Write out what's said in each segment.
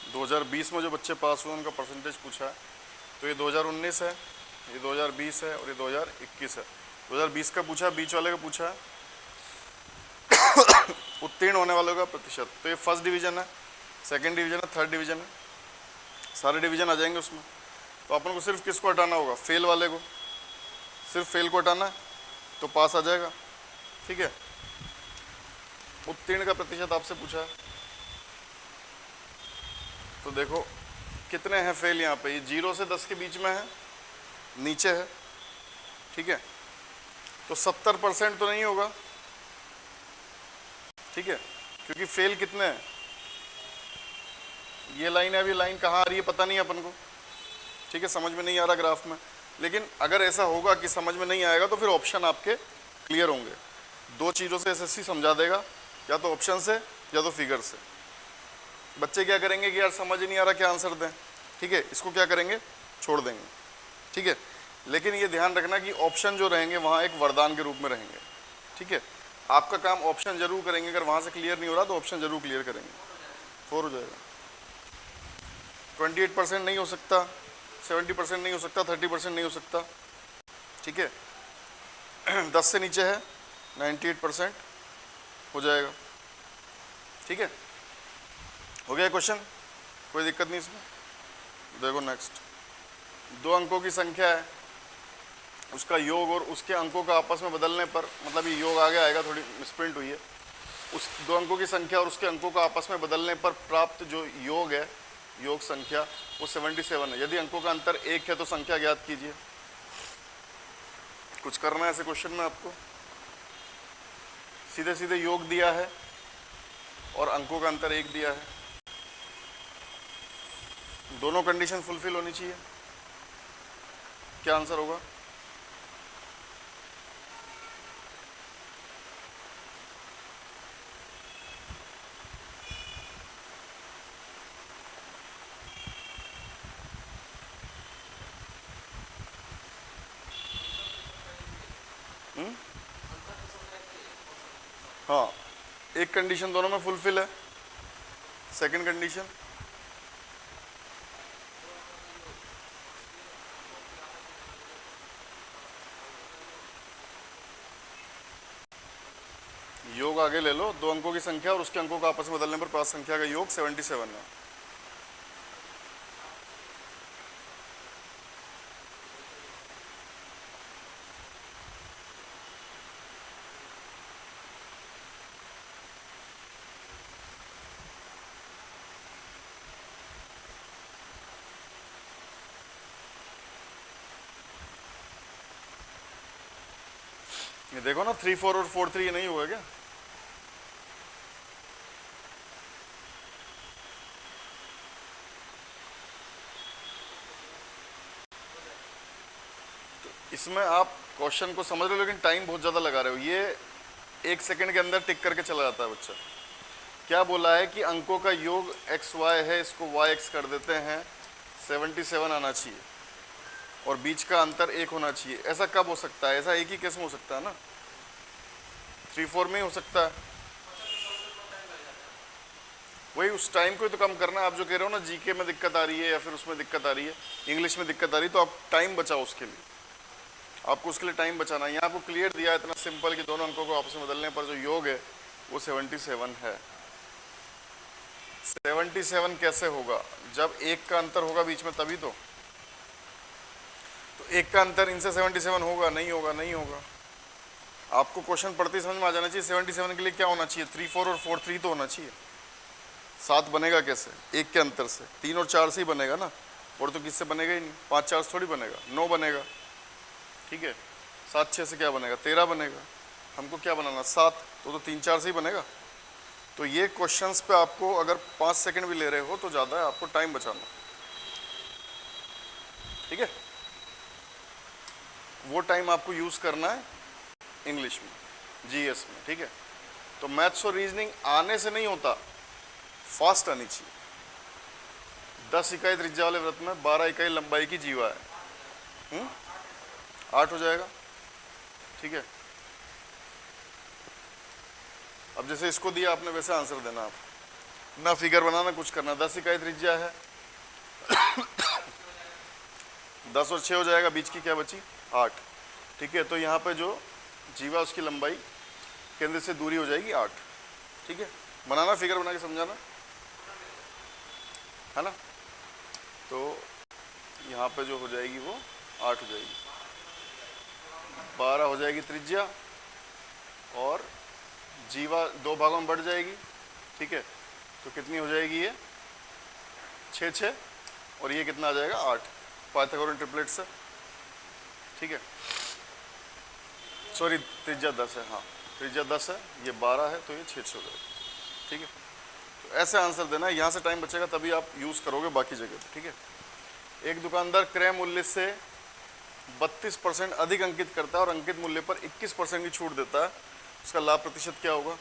2020 में जो बच्चे पास हुए उनका परसेंटेज पूछा है। तो ये 2019 है, ये 2020 है और ये 2021 है। 2020 का पूछा है, बीच वाले का पूछा है उत्तीर्ण होने वालों का प्रतिशत। तो ये फर्स्ट डिवीजन है, सेकंड डिवीजन है, थर्ड डिवीजन है, सारे डिवीजन आ जाएंगे उसमें। तो अपन को सिर्फ किसको हटाना होगा, फेल वाले को, सिर्फ फेल को हटाना है तो पास आ जाएगा। ठीक है, उत्तीर्ण का प्रतिशत आपसे पूछा है, तो देखो कितने हैं फेल यहाँ पे, ये 0 से 10 के बीच में है, नीचे है। ठीक है, तो 70% तो नहीं होगा। ठीक है, क्योंकि फेल कितने हैं, ये लाइन है, अभी लाइन कहाँ आ रही है पता नहीं है अपन को। ठीक है, समझ में नहीं आ रहा ग्राफ में, लेकिन अगर ऐसा होगा कि समझ में नहीं आएगा तो फिर ऑप्शन आपके क्लियर होंगे। दो चीज़ों से एसएससी समझा देगा, या तो ऑप्शन से या तो फिगर से। बच्चे क्या करेंगे कि यार समझ ही नहीं आ रहा क्या आंसर दें, ठीक है, इसको क्या करेंगे, छोड़ देंगे। ठीक है, लेकिन ये ध्यान रखना कि ऑप्शन जो रहेंगे वहाँ एक वरदान के रूप में रहेंगे। ठीक है, आपका काम ऑप्शन जरूर करेंगे, अगर वहाँ से क्लियर नहीं हो रहा तो ऑप्शन जरूर क्लियर करेंगे। 4 हो जाएगा। 28% नहीं हो सकता, 70% नहीं हो सकता, 30% नहीं हो सकता। ठीक है, 10 से नीचे है 98% हो जाएगा। ठीक है, हो गया क्वेश्चन, कोई दिक्कत नहीं इसमें। देखो नेक्स्ट, 2 अंकों की संख्या है, उसका योग और उसके अंकों का आपस में बदलने पर, मतलब ये योग आगे आएगा, थोड़ी मिसप्रिंट हुई है। उस 2 अंकों की संख्या और उसके अंकों का आपस में बदलने पर प्राप्त जो योग है, योग संख्या, वो 77 है। यदि अंकों का अंतर 1 है तो संख्या ज्ञात कीजिए। कुछ करना है ऐसे क्वेश्चन में आपको, सीधे सीधे योग दिया है और अंकों का अंतर 1 दिया है, दोनों कंडीशन फुलफिल होनी चाहिए। क्या आंसर होगा, हाँ, एक कंडीशन दोनों में फुलफिल है, सेकंड कंडीशन योग आगे ले लो, 2 अंकों की संख्या और उसके अंकों का आपस में बदलने पर प्राप्त संख्या का योग 77 है। ये देखो ना, 3 4 और 4 3, ये नहीं हुआ क्या, इसमें आप क्वेश्चन को समझ रहे हो लेकिन टाइम बहुत ज़्यादा लगा रहे हो। ये 1 सेकंड के अंदर टिक करके चला जाता है बच्चा। क्या बोला है कि अंकों का योग एक्स वाई है, इसको वाई एक्स कर देते हैं, 77 आना चाहिए और बीच का अंतर 1 होना चाहिए। ऐसा कब हो सकता है, ऐसा एक ही केस में हो सकता है ना, 3 4 में ही हो सकता है। वही उस टाइम को ही तो कम करना है। आप जो कह रहे हो ना जीके में दिक्कत आ रही है या फिर उसमें दिक्कत आ रही है, इंग्लिश में दिक्कत आ रही है, तो आप टाइम बचाओ उसके लिए, आपको उसके लिए टाइम बचाना है। यहाँ आपको क्लियर दिया है इतना सिंपल कि दोनों अंकों को आपस में बदलने पर जो योग है वो 77 है। 77 कैसे होगा, जब 1 का अंतर होगा बीच में तभी तो 1 का अंतर इनसे 77 होगा, नहीं होगा, नहीं होगा। आपको क्वेश्चन पढ़ते ही समझ में आ जाना चाहिए 77 के लिए क्या होना चाहिए, 3 4 और 4 3 तो होना चाहिए। 7 बनेगा कैसे, 1 के अंतर से, 3 और 4 से ही बनेगा ना, और तो किससे बनेगा ही नहीं, 5 4 से थोड़ी बनेगा, 9 बनेगा। ठीक है, 7 6 से क्या बनेगा, 13 बनेगा। हमको क्या बनाना, 7, तो 3 4 से ही बनेगा। तो ये क्वेश्चंस पे आपको अगर 5 सेकंड भी ले रहे हो तो ज़्यादा है, आपको टाइम बचाना। ठीक है, वो टाइम आपको यूज़ करना है इंग्लिश में, जीएस में। ठीक है, तो मैथ्स और रीजनिंग आने से नहीं होता, फास्ट आनी चाहिए। 10 इकाई त्रिज्या वाले व्रत में 12 इकाई लंबाई की जीवा है, 8 हो जाएगा। ठीक है, अब जैसे इसको दिया आपने वैसे आंसर देना आप। ना फिगर बनाना कुछ करना। 10 इकाई त्रिज्या है, 10 और 6 हो जाएगा, बीच की क्या बची 8। ठीक है, तो यहाँ पे जो जीवा उसकी लंबाई केंद्र से दूरी हो जाएगी 8। ठीक है, बनाना फिगर बना के समझाना है ना। तो यहाँ पे जो हो जाएगी वो 8 हो जाएगी, 12 हो जाएगी त्रिज्या और जीवा 2 भागों में बढ़ जाएगी। ठीक है, तो कितनी हो जाएगी ये 6 6 और ये कितना आ जाएगा 8, पाइथागोरन ट्रिपलेट से। ठीक है, सॉरी त्रिज्या 10 है, हाँ त्रिज्या 10 है, ये 12 है, तो ये 6 6 हो जाएगा। ठीक है, तो ऐसे आंसर देना, यहाँ से टाइम बचेगा तभी आप यूज़ करोगे बाकी जगह पे। ठीक है, एक दुकानदार क्रय मूल्य से 32% अधिक अंकित करता है और अंकित मूल्य पर 21% की छूट देता है, उसका लाभ प्रतिशत क्या होगा?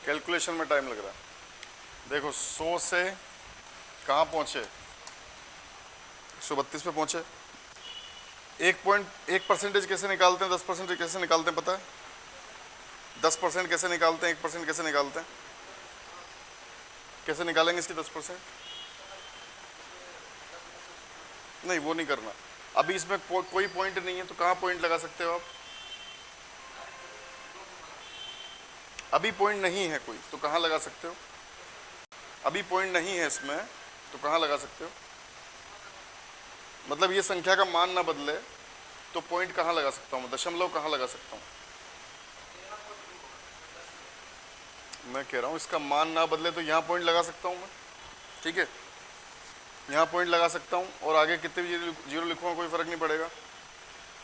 कैलकुलेशन में टाइम लग रहा है। देखो 100 से कहाँ पहुँचे, 132 पे पहुँचे। 1% कैसे निकालते हैं, 10% कैसे निकालते हैं पता है? 10% कैसे निकालते हैं, 1% कैसे निकालते हैं? कैसे निकालेंगे इसकी 10%? नहीं वो नहीं करना अभी, इसमें कोई पॉइंट नहीं है, तो कहाँ पॉइंट लगा सकते हो आप? अभी पॉइंट नहीं है कोई, तो कहाँ लगा सकते हो? अभी पॉइंट नहीं है इसमें, तो कहाँ लगा सकते हो? मतलब ये संख्या का मान ना बदले तो पॉइंट कहाँ लगा सकता हूँ, दशमलव कहाँ लगा सकता हूँ? मैं कह रहा हूँ इसका मान ना बदले तो यहाँ पॉइंट लगा सकता हूँ मैं। ठीक है, यहाँ पॉइंट लगा सकता हूँ और आगे कितने भी जीरो लिखूँगा कोई फर्क नहीं पड़ेगा।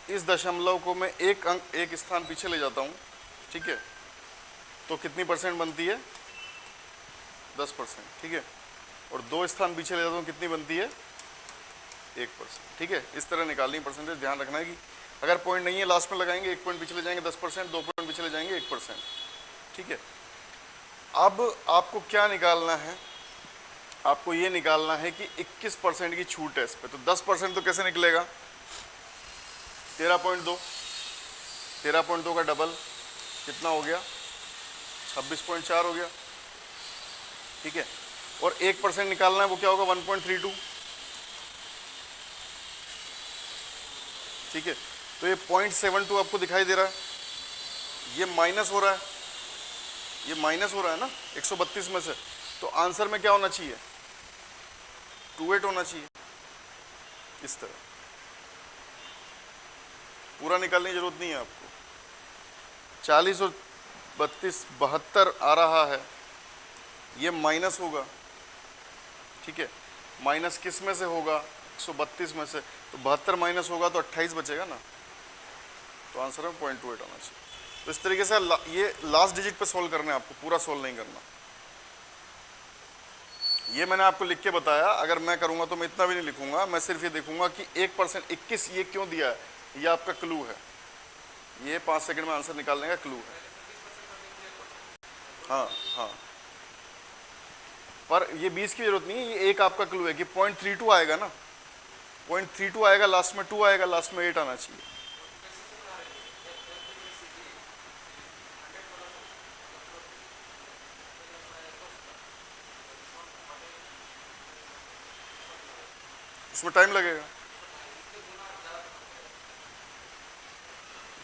इस दशमलव को मैं एक स्थान पीछे ले जाता हूँ। ठीक है, तो कितनी परसेंट बनती है? 10%। ठीक है, और 2 स्थान पीछे ले जाता हूँ, कितनी बनती है? 1%। ठीक है, इस तरह निकालनी परसेंटेज, ध्यान रखना है कि अगर पॉइंट नहीं है लास्ट में लगाएंगे, 1 पॉइंट पीछे ले जाएंगे 10%, 2 पॉइंट पीछे ले जाएंगे 1%। ठीक है, अब आपको क्या निकालना है? आपको ये निकालना है कि 21% की छूट है इस पे, तो 10% तो कैसे निकलेगा? 13.2, 13.2 का डबल कितना हो गया? 26.4 हो गया। ठीक है, और 1% निकालना है, वो क्या होगा? 1.32। ठीक है, तो ये 0.72 आपको दिखाई दे रहा है, ये माइनस हो रहा है, ये माइनस हो रहा है ना 132 में से, तो आंसर में क्या होना चाहिए? 28 होना चाहिए। इस तरह पूरा निकालने की जरूरत नहीं है आपको। 40 और 32 72 आ रहा है, ये माइनस होगा। ठीक है, माइनस किस में से होगा? 132 में से, तो 72 माइनस होगा तो 28 बचेगा ना, तो आंसर में 0.28 आना चाहिए। तो इस तरीके से ये लास्ट डिजिट पे सोल्व करना है आपको, पूरा सोल्व नहीं करना। ये मैंने आपको लिख के बताया, अगर मैं करूंगा तो मैं इतना भी नहीं लिखूंगा, मैं सिर्फ ये देखूंगा कि 1% 21 ये क्यों दिया है, ये आपका क्लू है, ये 5 सेकंड में आंसर निकालने का क्लू है। हाँ हाँ, पर ये 20 की जरूरत नहीं है, ये एक आपका क्लू है कि 0.32 आएगा ना, 0.32 आएगा, लास्ट में 2 आएगा, लास्ट में 8 आना चाहिए। उसमें टाइम लगेगा।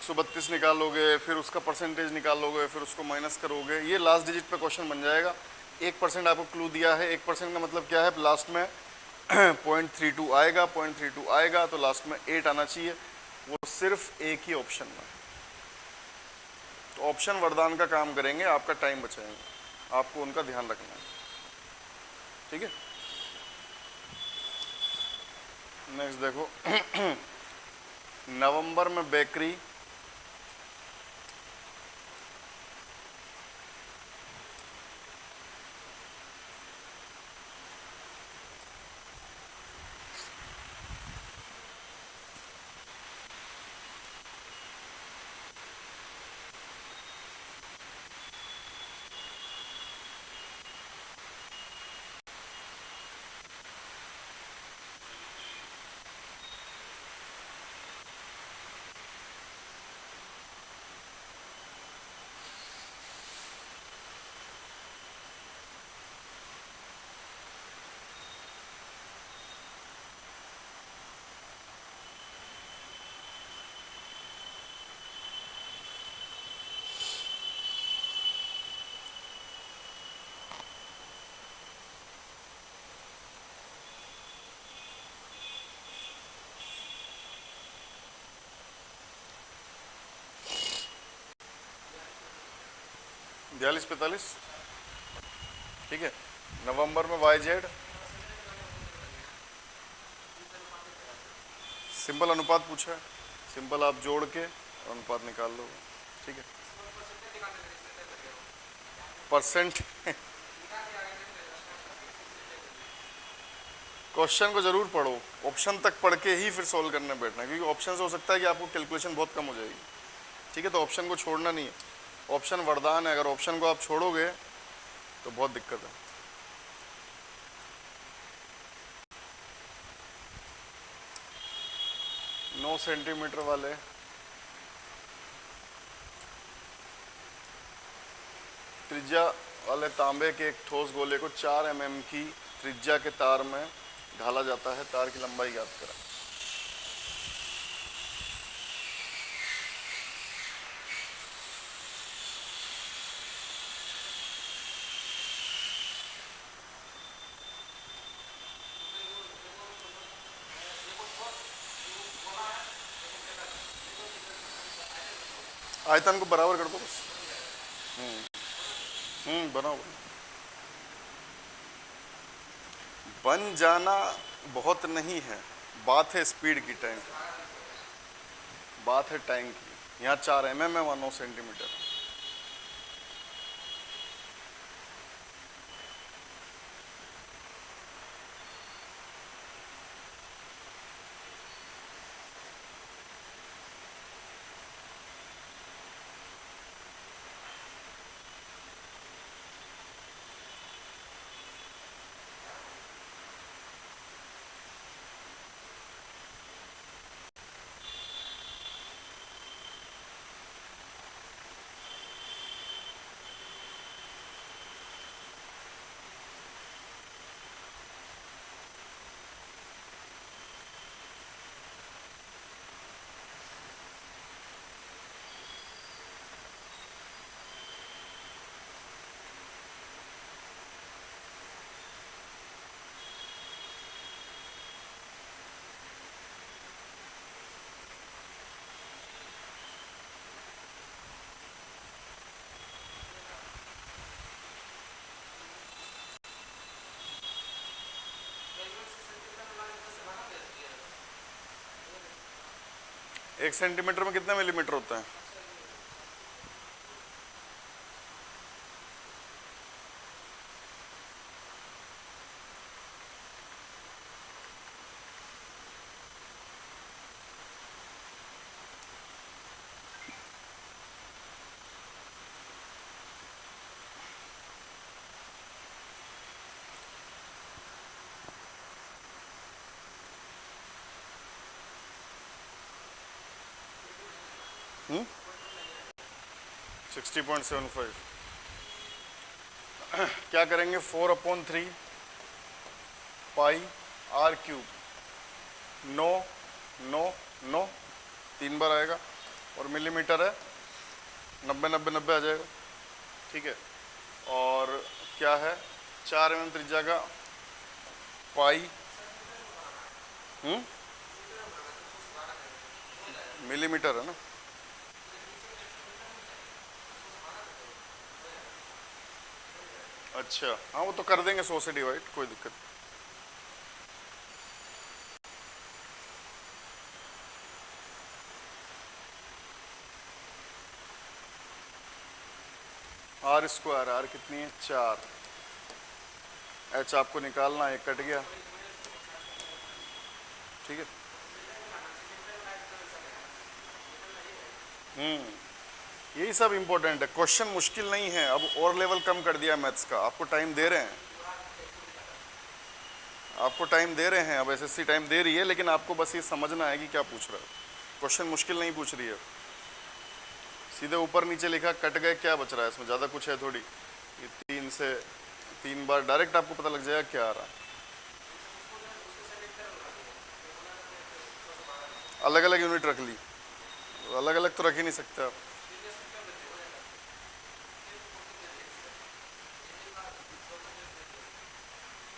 132 निकालोगे, फिर उसका परसेंटेज निकालोगे, फिर उसको माइनस करोगे, ये लास्ट डिजिट पे क्वेश्चन बन जाएगा। 1% आपको क्लू दिया है, 1% का मतलब क्या है? लास्ट में 0.32 आएगा, 0.32 आएगा तो लास्ट में 8 आना चाहिए, वो सिर्फ एक ही ऑप्शन में। तो ऑप्शन वरदान का काम करेंगे, आपका टाइम बचाएंगे, आपको उनका ध्यान रखना है, ठीक है। नेक्स्ट देखो नवंबर में बेकरी, बयालीस 45, ठीक है। नवंबर में वाई जेड, सिंपल अनुपात पूछा है, सिंपल आप जोड़ के अनुपात निकाल लो, ठीक है। परसेंट क्वेश्चन को जरूर पढ़ो, ऑप्शन तक पढ़ के ही फिर सॉल्व करने बैठना, क्योंकि ऑप्शन से हो सकता है कि आपको कैलकुलेशन बहुत कम हो जाएगी, ठीक है। तो ऑप्शन को छोड़ना नहीं है, ऑप्शन वरदान है, अगर ऑप्शन को आप छोड़ोगे तो बहुत दिक्कत है। नौ सेंटीमीटर वाले त्रिज्या वाले तांबे के एक ठोस गोले को 4 mm की त्रिज्या के तार में ढाला जाता है, तार की लंबाई ज्ञात करें। आयतन को बराबर कर दो बस। बनाओ। बन जाना बहुत नहीं है, बात है स्पीड की, टाइम की, बात है टाइम की। यहाँ 4 mm है, वहाँ 9 सेंटीमीटर। एक सेंटीमीटर में कितने मिलीमीटर होता है? हम्म 60.75। क्या करेंगे? 4/3 पाई r क्यूब, 9 9 9 3 बार आएगा, और मिलीमीटर है 90 90 90 आ जाएगा, ठीक है। और क्या है? 4 mm त्रिज्या का पाई, मिलीमीटर है ना, अच्छा हाँ, वो तो कर देंगे 100 से डिवाइड, कोई दिक्कत नहीं। आर स्क्वायर, आर कितनी है 4, एच आपको निकालना है, कट गया, ठीक है। यही सब इंपॉर्टेंट है, क्वेश्चन मुश्किल नहीं है। अब और लेवल कम कर दिया मैथ्स का, आपको टाइम दे रहे हैं, आपको टाइम दे रहे हैं, अब एसएससी टाइम दे रही है, लेकिन आपको बस ये समझना है कि क्या पूछ रहा है। क्वेश्चन मुश्किल नहीं पूछ रही है, सीधे ऊपर नीचे लिखा, कट गए, क्या बच रहा है इसमें, ज़्यादा कुछ है थोड़ी। ये 3 से 3 बार डायरेक्ट आपको पता लग जाएगा क्या आ रहा है। अलग अलग यूनिट रख ली, अलग अलग तो रख ही नहीं सकते आप।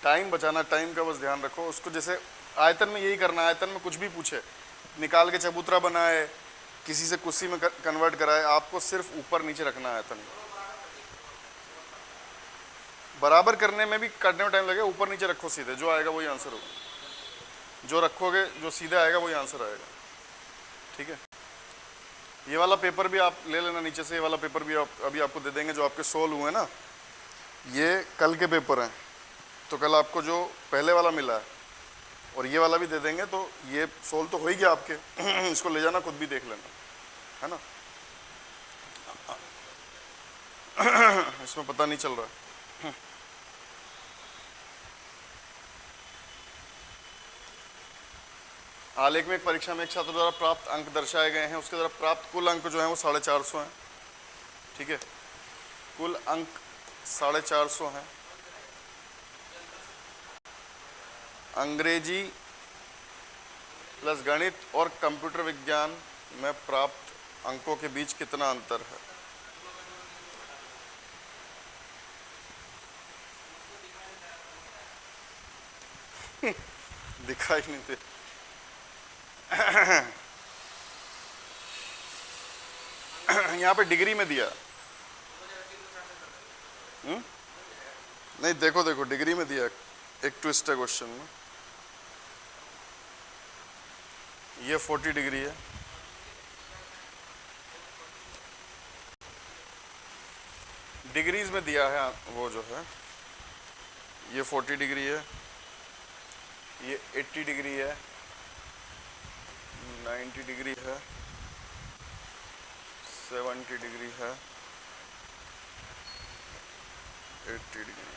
टाइम बचाना, टाइम का बस ध्यान रखो उसको। जैसे आयतन में यही करना है, आयतन में कुछ भी पूछे, निकाल के चबूतरा बनाए, किसी से कुर्सी में कन्वर्ट कराए, आपको सिर्फ ऊपर नीचे रखना है आयतन में। बराबर करने में भी काटने में टाइम लगेगा, ऊपर नीचे रखो सीधे, जो आएगा वही आंसर होगा, जो रखोगे जो सीधा आएगा वही आंसर आएगा, ठीक है। ये वाला पेपर भी आप ले लेना नीचे से, ये वाला पेपर भी अभी आपको दे देंगे, जो आपके सोल्व हुए ना, ये कल के पेपर हैं, तो कल आपको जो पहले वाला मिला है और ये वाला भी दे देंगे, तो ये सोल्व तो हो ही गया आपके। इसको ले जाना, खुद भी देख लेना, है ना। इसमें पता नहीं चल रहा है। आलेख में एक परीक्षा में एक छात्र द्वारा प्राप्त अंक दर्शाए गए हैं, उसके द्वारा प्राप्त कुल अंक जो है वो 450 हैं, ठीक है। कुल अंक 450 हैं। अंग्रेजी प्लस गणित और कंप्यूटर विज्ञान में प्राप्त अंकों के बीच कितना अंतर है? दिखाई नहीं दे। यहाँ पे डिग्री में दिया। नहीं, देखो देखो डिग्री में दिया, एक ट्विस्ट है क्वेश्चन में। ये 40 डिग्री है, डिग्रीज में दिया है वो जो है, ये 40 डिग्री है, ये 80 डिग्री है, 90 डिग्री है, 70 डिग्री है, 80 डिग्री है।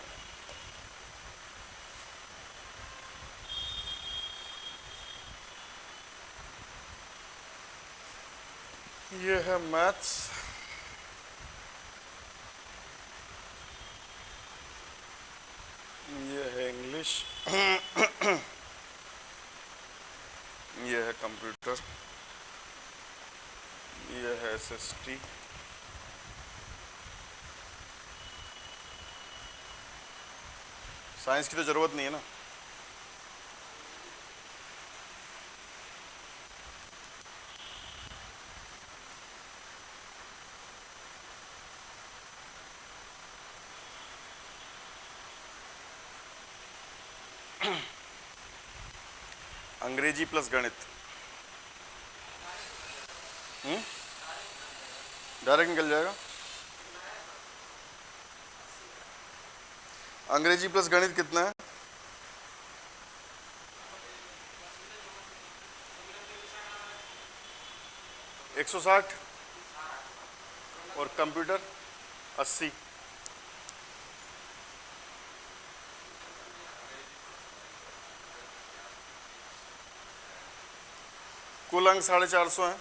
ये है मैथ्स, ये है इंग्लिश, ये है कंप्यूटर, ये है एसएसटी, साइंस की तो जरूरत नहीं है ना। अंग्रेजी प्लस गणित, डायरेक्ट निकल जाएगा। अंग्रेजी प्लस गणित कितना है? 160 और कंप्यूटर 80। कुल अंक 450 हैं।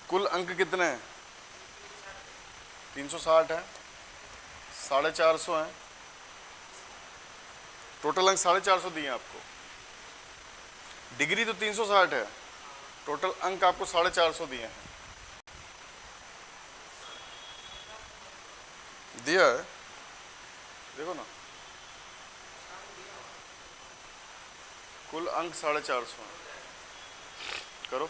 कुल अंक कितने हैं? 360 है, 450 हैं, टोटल अंक 450 दिए आपको। डिग्री तो 360 है, टोटल अंक आपको 450 दिए हैं। दिया है, देखो ना, कुल अंक 450 हैं। करो।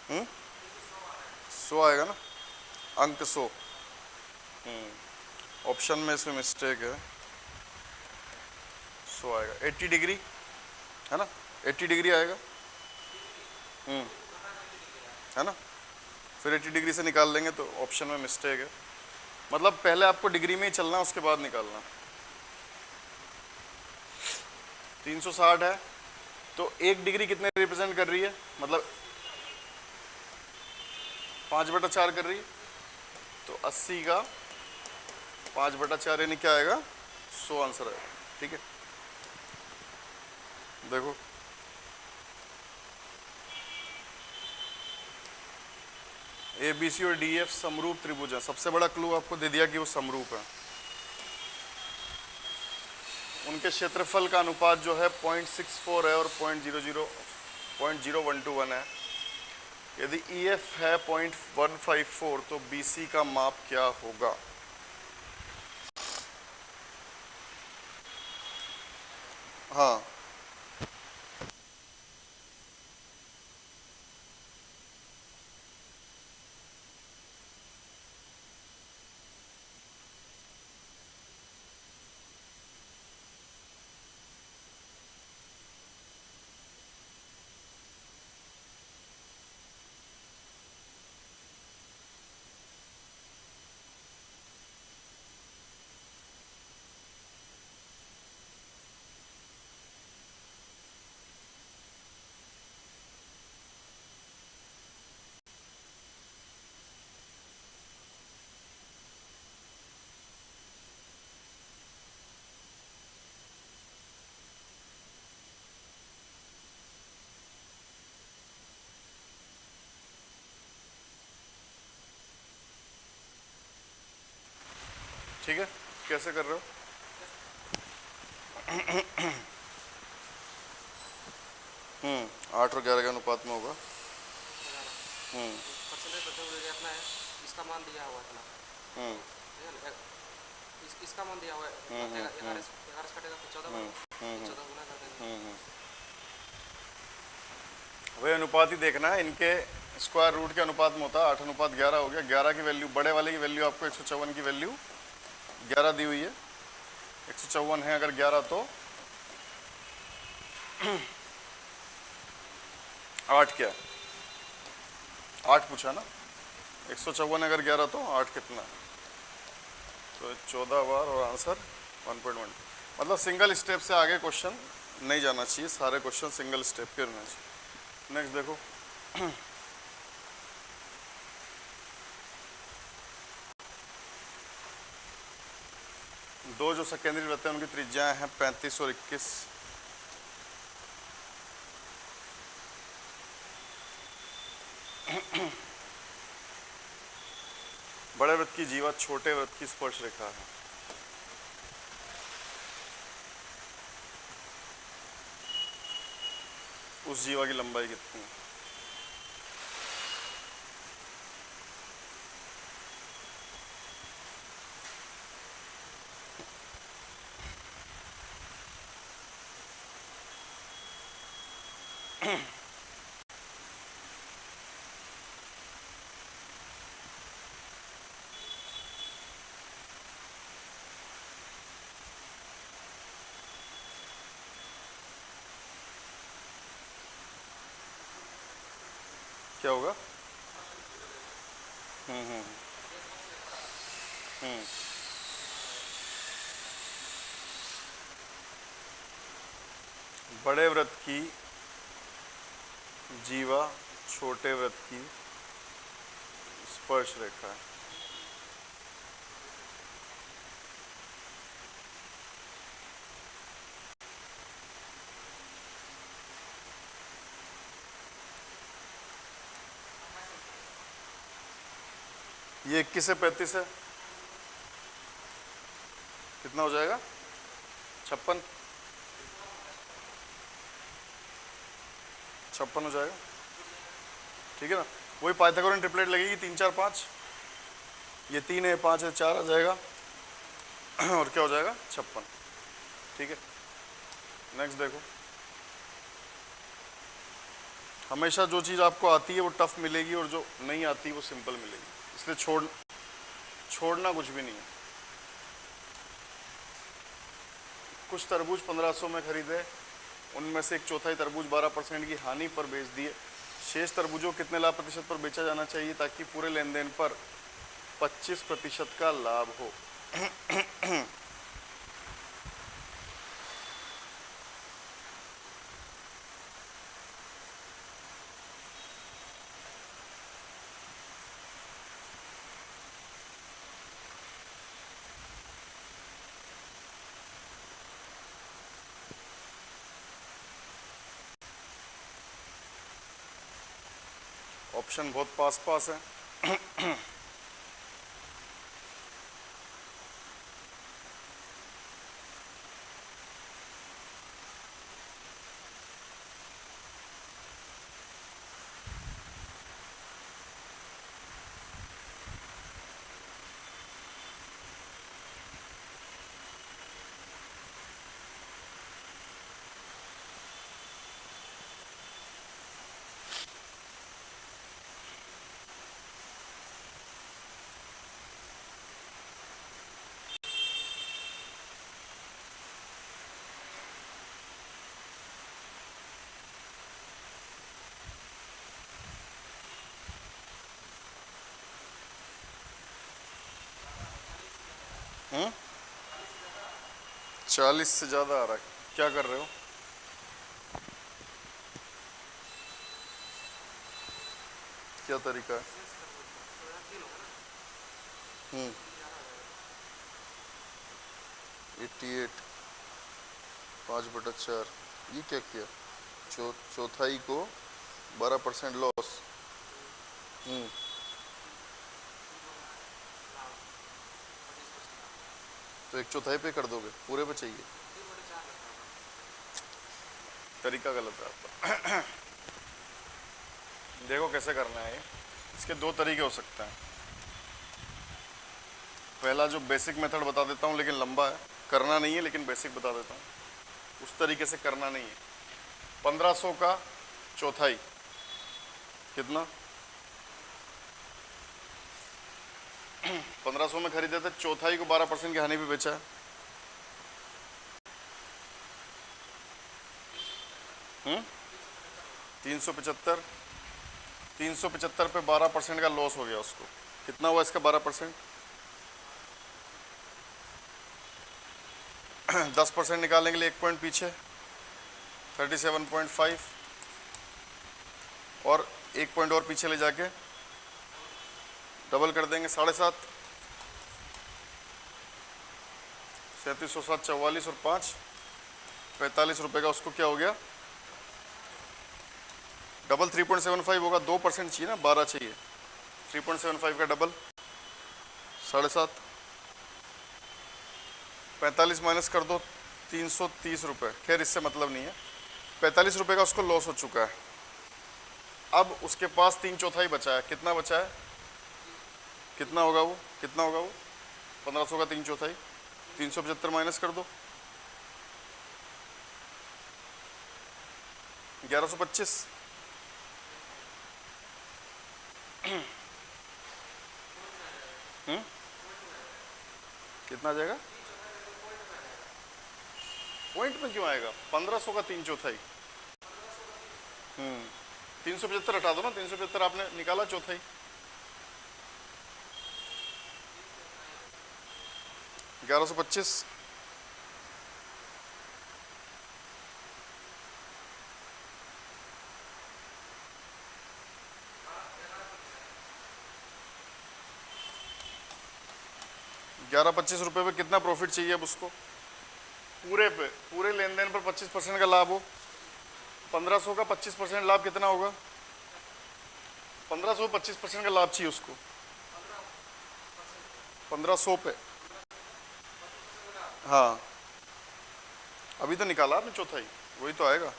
100 आएगा ना, अंक 100। ऑप्शन में इसमें मिस्टेक है, 100 आएगा। 80 डिग्री है ना, 80 डिग्री आएगा, है ना, फिर 80 डिग्री से निकाल लेंगे तो ऑप्शन में मिस्टेक है। मतलब पहले आपको डिग्री में ही चलना, उसके बाद निकालना। 360 है तो 1 डिग्री कितने रिप्रेजेंट कर रही है, मतलब 5/4 कर रही है, तो 80 का 5/4 यानी क्या आएगा, 100 आंसर आएगा। ठीक है, देखो ABC और DF समरूप त्रिभुज है। सबसे बड़ा क्लू आपको दे दिया कि वो समरूप है। उनके क्षेत्रफल का अनुपात जो है 0.64 है और 0.012 है। यदि EF है 0.154 तो BC का माप क्या होगा? हाँ, ठीक है, कैसे कर रहे हो? 8 और 11 के अनुपात में होगा। परसेंटेज बचे हुए अपना है, इसका मान दिया हुआ है अपना, इसका मान दिया हुआ है 11 कटेगा तो 14 गुना कर देंगे। वही अनुपात ही देखना है, इनके स्क्वायर रूट के अनुपात में होता है। 8:11 हो गया। 11 की वैल्यू, बड़े वाले की वैल्यू आपको 154 की वैल्यू 11 दी हुई है। 154 है अगर 11 तो 8 क्या है, 8 पूछा ना, 154 अगर 11 तो 8 कितना है, तो 14 बार और आंसर 1.1। मतलब सिंगल स्टेप से आगे क्वेश्चन नहीं जाना चाहिए, सारे क्वेश्चन सिंगल स्टेप के रहना चाहिए। नेक्स्ट देखो, दो जो सेकेंडरी वृत्त हैं उनकी त्रिज्याएं हैं 35 और 21। बड़े वृत्त की जीवा छोटे वृत्त की स्पर्श रेखा है। उस जीवा की लंबाई कितनी है? क्या होगा? बड़े वृत्त की जीवा छोटे वृत्त की स्पर्श रेखा है। ये 21 से 35 है, कितना हो जाएगा? 56 हो जाएगा। ठीक है ना, वही पाइथागोरन ट्रिपलेट लगेगी 3 4 5, ये 3 है 5 है 4 आ जाएगा और क्या हो जाएगा? 56। ठीक है, नेक्स्ट देखो, हमेशा जो चीज़ आपको आती है वो टफ मिलेगी और जो नहीं आती वो सिंपल मिलेगी, इसलिए छोड़ना कुछ भी नहीं है। कुछ तरबूज 1500 में खरीदे, उनमें से एक चौथाई तरबूज 12% की हानि पर बेच दिए। शेष तरबूजों को कितने लाभ प्रतिशत पर बेचा जाना चाहिए ताकि पूरे लेन देन पर 25% का लाभ हो? ऑप्शन बहुत पास पास है। हम्म, 40 से ज़्यादा आ रहा है, क्या कर रहे हो? क्या तरीका है? 88 5/4, ये क्या किया? चौथाई को 12% लॉस। तो एक चौथाई पे कर दोगे, पूरे पे चाहिए? तरीका गलत है आपका। देखो कैसे करना है ये। इसके दो तरीके हो सकते हैं। पहला जो बेसिक मेथड बता देता हूँ, लेकिन लंबा है, करना नहीं है, लेकिन बेसिक बता देता हूँ। उस तरीके से करना नहीं है। 1500 का चौथाई कितना? 1500 में खरीदे थे, चौथाई को 12% की हानि पे बेचा है। 375 375 पे 12% का लॉस हो गया उसको। कितना हुआ इसका 12%? 10% निकालने के लिए एक पॉइंट पीछे 37.5, और एक पॉइंट और पीछे ले जाके डबल कर देंगे 7.5, 3707 44 और 5 45 रुपए का उसको क्या हो गया? डबल 3.75 होगा, 2% चाहिए ना, 12 चाहिए। 3.75 का डबल 7.5, 45 माइनस कर दो 330 रुपये। खैर इससे मतलब नहीं है। 45 रुपये का उसको लॉस हो चुका है। अब उसके पास 3/4 बचा है। कितना बचा है? कितना होगा वो? 1500 का 3/4 375 माइनस कर दो 1125। कितना आ जाएगा? पॉइंट में क्यों आएगा? 1500 का 3/4। 375 हटा दो ना, 375 आपने निकाला चौथाई। 1125। ₹11.25 पे कितना प्रॉफिट चाहिए अब उसको? पूरे लेन देन पर 25% का लाभ हो। 1500 का 25% लाभ कितना होगा? 1500 25% का लाभ चाहिए उसको। 1500 पे, हाँ अभी तो निकाला आपने चौथाई, वही तो आएगा।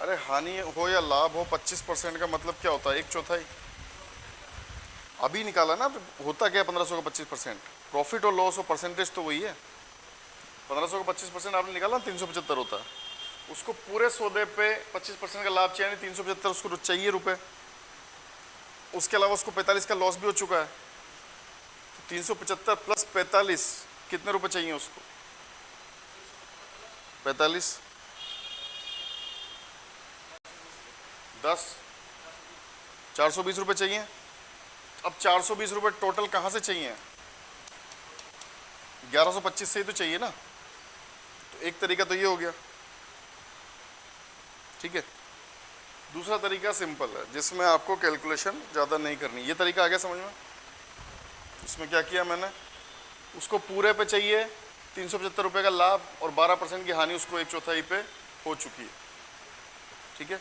अरे हानि हो या लाभ हो, 25% का मतलब क्या होता है? एक चौथाई। अभी निकाला ना, होता क्या 1500 का 25%? प्रॉफिट और लॉस हो, परसेंटेज तो वही है। 1500 का 25% आपने निकाला, 375 होता है। उसको पूरे सौदे पे 25% का लाभ चाहिए, 375 उसको चाहिए रुपए। उसके अलावा उसको 45 का लॉस भी हो चुका है, तो 375 प्लस 45 कितने रुपए चाहिए उसको? 45 10 420 रुपए चाहिए। अब 420 रुपए टोटल कहां से चाहिए? 1125 से ही तो चाहिए ना। तो एक तरीका तो ये हो गया, ठीक है। दूसरा तरीका सिंपल है, जिसमें आपको कैलकुलेशन ज़्यादा नहीं करनी। ये तरीका आ गया समझ में? इसमें क्या किया मैंने, उसको पूरे पे चाहिए 375 रुपये का लाभ और 12% की हानि उसको 1/4 पे हो चुकी है, ठीक है।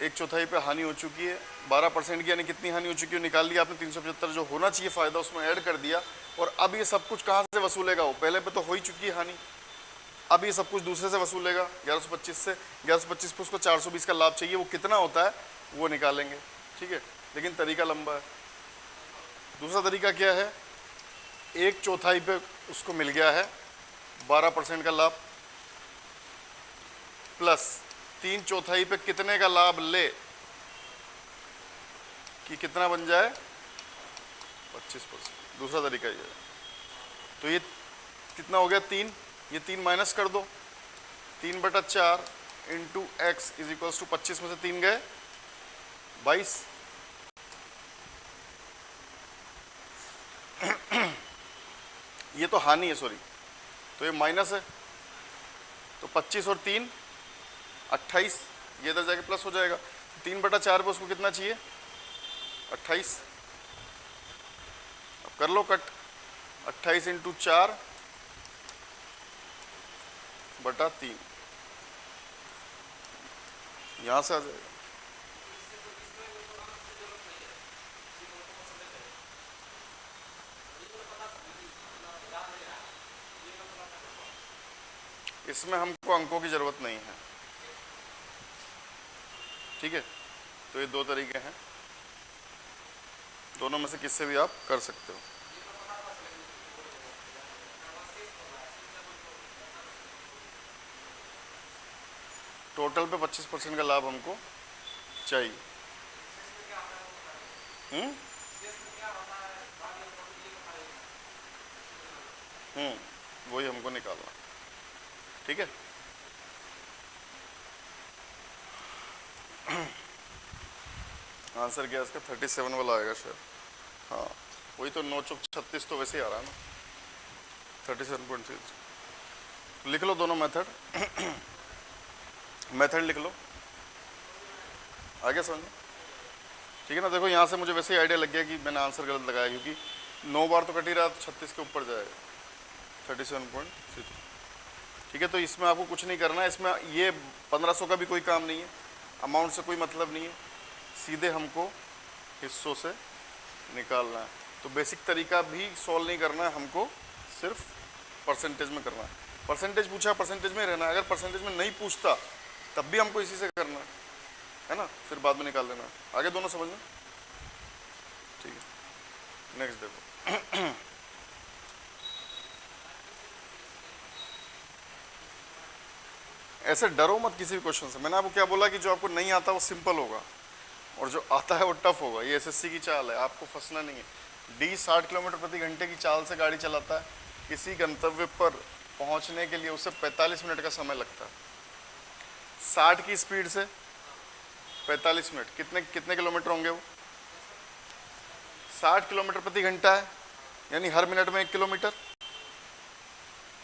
1/4 पे हानि हो चुकी है, 12% की यानी कितनी हानि हो चुकी है निकाल लिया आपने। 375 जो होना चाहिए फ़ायदा उसमें ऐड कर दिया। और अब ये सब कुछ कहाँ से वसूलेगा? वो पहले पे तो हो ही चुकी है हानि, अब ये सब कुछ दूसरे से वसूलेगा 1125 से। 1125 पे उसको 420 का लाभ चाहिए, वो कितना होता है वो निकालेंगे, ठीक है। लेकिन तरीका लंबा है। दूसरा तरीका क्या है, 1/4 पे उसको मिल गया है 12% का लाभ, प्लस 3/4 पे कितने का लाभ ले कि कितना बन जाए 25%। दूसरा तरीका ये है। तो ये कितना हो गया 3, ये 3 माइनस कर दो, 3/4 into X is equals to 25 में से 3 गए 22। ये तो हानि है, सॉरी, तो ये माइनस है, तो 25 और 3 28, ये इधर जाके प्लस हो जाएगा। 3/4 पे उसको कितना चाहिए 28। अब कर लो कट, 28 इंटू 4/3 यहां से आ जाएगा। इसमें हमको अंकों की जरूरत नहीं है, ठीक है। तो ये दो तरीके हैं, दोनों में से किससे भी आप कर सकते हो। टोटल पे 25% का लाभ हमको चाहिए। वही हमको निकालना, ठीक है। आंसर क्या है इसका? 37 वाला आएगा शायद। हाँ वही तो, 9 चौक 36 तो वैसे ही आ रहा है ना, 37.6। लिख लो दोनों मेथड, मेथड लिख लो, आगे समझ, ठीक है ना। देखो यहाँ से मुझे वैसे ही आइडिया लग गया कि मैंने आंसर गलत लगाया, क्योंकि 9 बार तो कट ही रहा, तो 36 के ऊपर जाएगा 37.6, ठीक है। तो इसमें आपको कुछ नहीं करना है, इसमें ये 1500 का भी कोई काम नहीं है, अमाउंट से कोई मतलब नहीं है, सीधे हमको हिस्सों से निकालना है। तो बेसिक तरीका भी सॉल्व नहीं करना है हमको, सिर्फ परसेंटेज में करना है। परसेंटेज पूछा, परसेंटेज में रहना है। अगर परसेंटेज में नहीं पूछता तब भी हमको इसी से करना है ना, फिर बाद में निकाल लेना है। आगे दोनों समझ में, ठीक है। नेक्स्ट देखो, ऐसे डरो मत किसी भी क्वेश्चन से। मैंने आपको क्या बोला कि जो आपको नहीं आता वो सिंपल होगा और जो आता है वो टफ होगा। ये एसएससी की चाल है, आपको फंसना नहीं है। डी 60 किलोमीटर प्रति घंटे की चाल से गाड़ी चलाता है, किसी गंतव्य पर पहुंचने के लिए उसे 45 मिनट का समय लगता है। 60 की स्पीड से 45 मिनट, कितने कितने किलोमीटर होंगे वो? 60 किलोमीटर प्रति घंटा है, यानी हर मिनट में 1 किलोमीटर।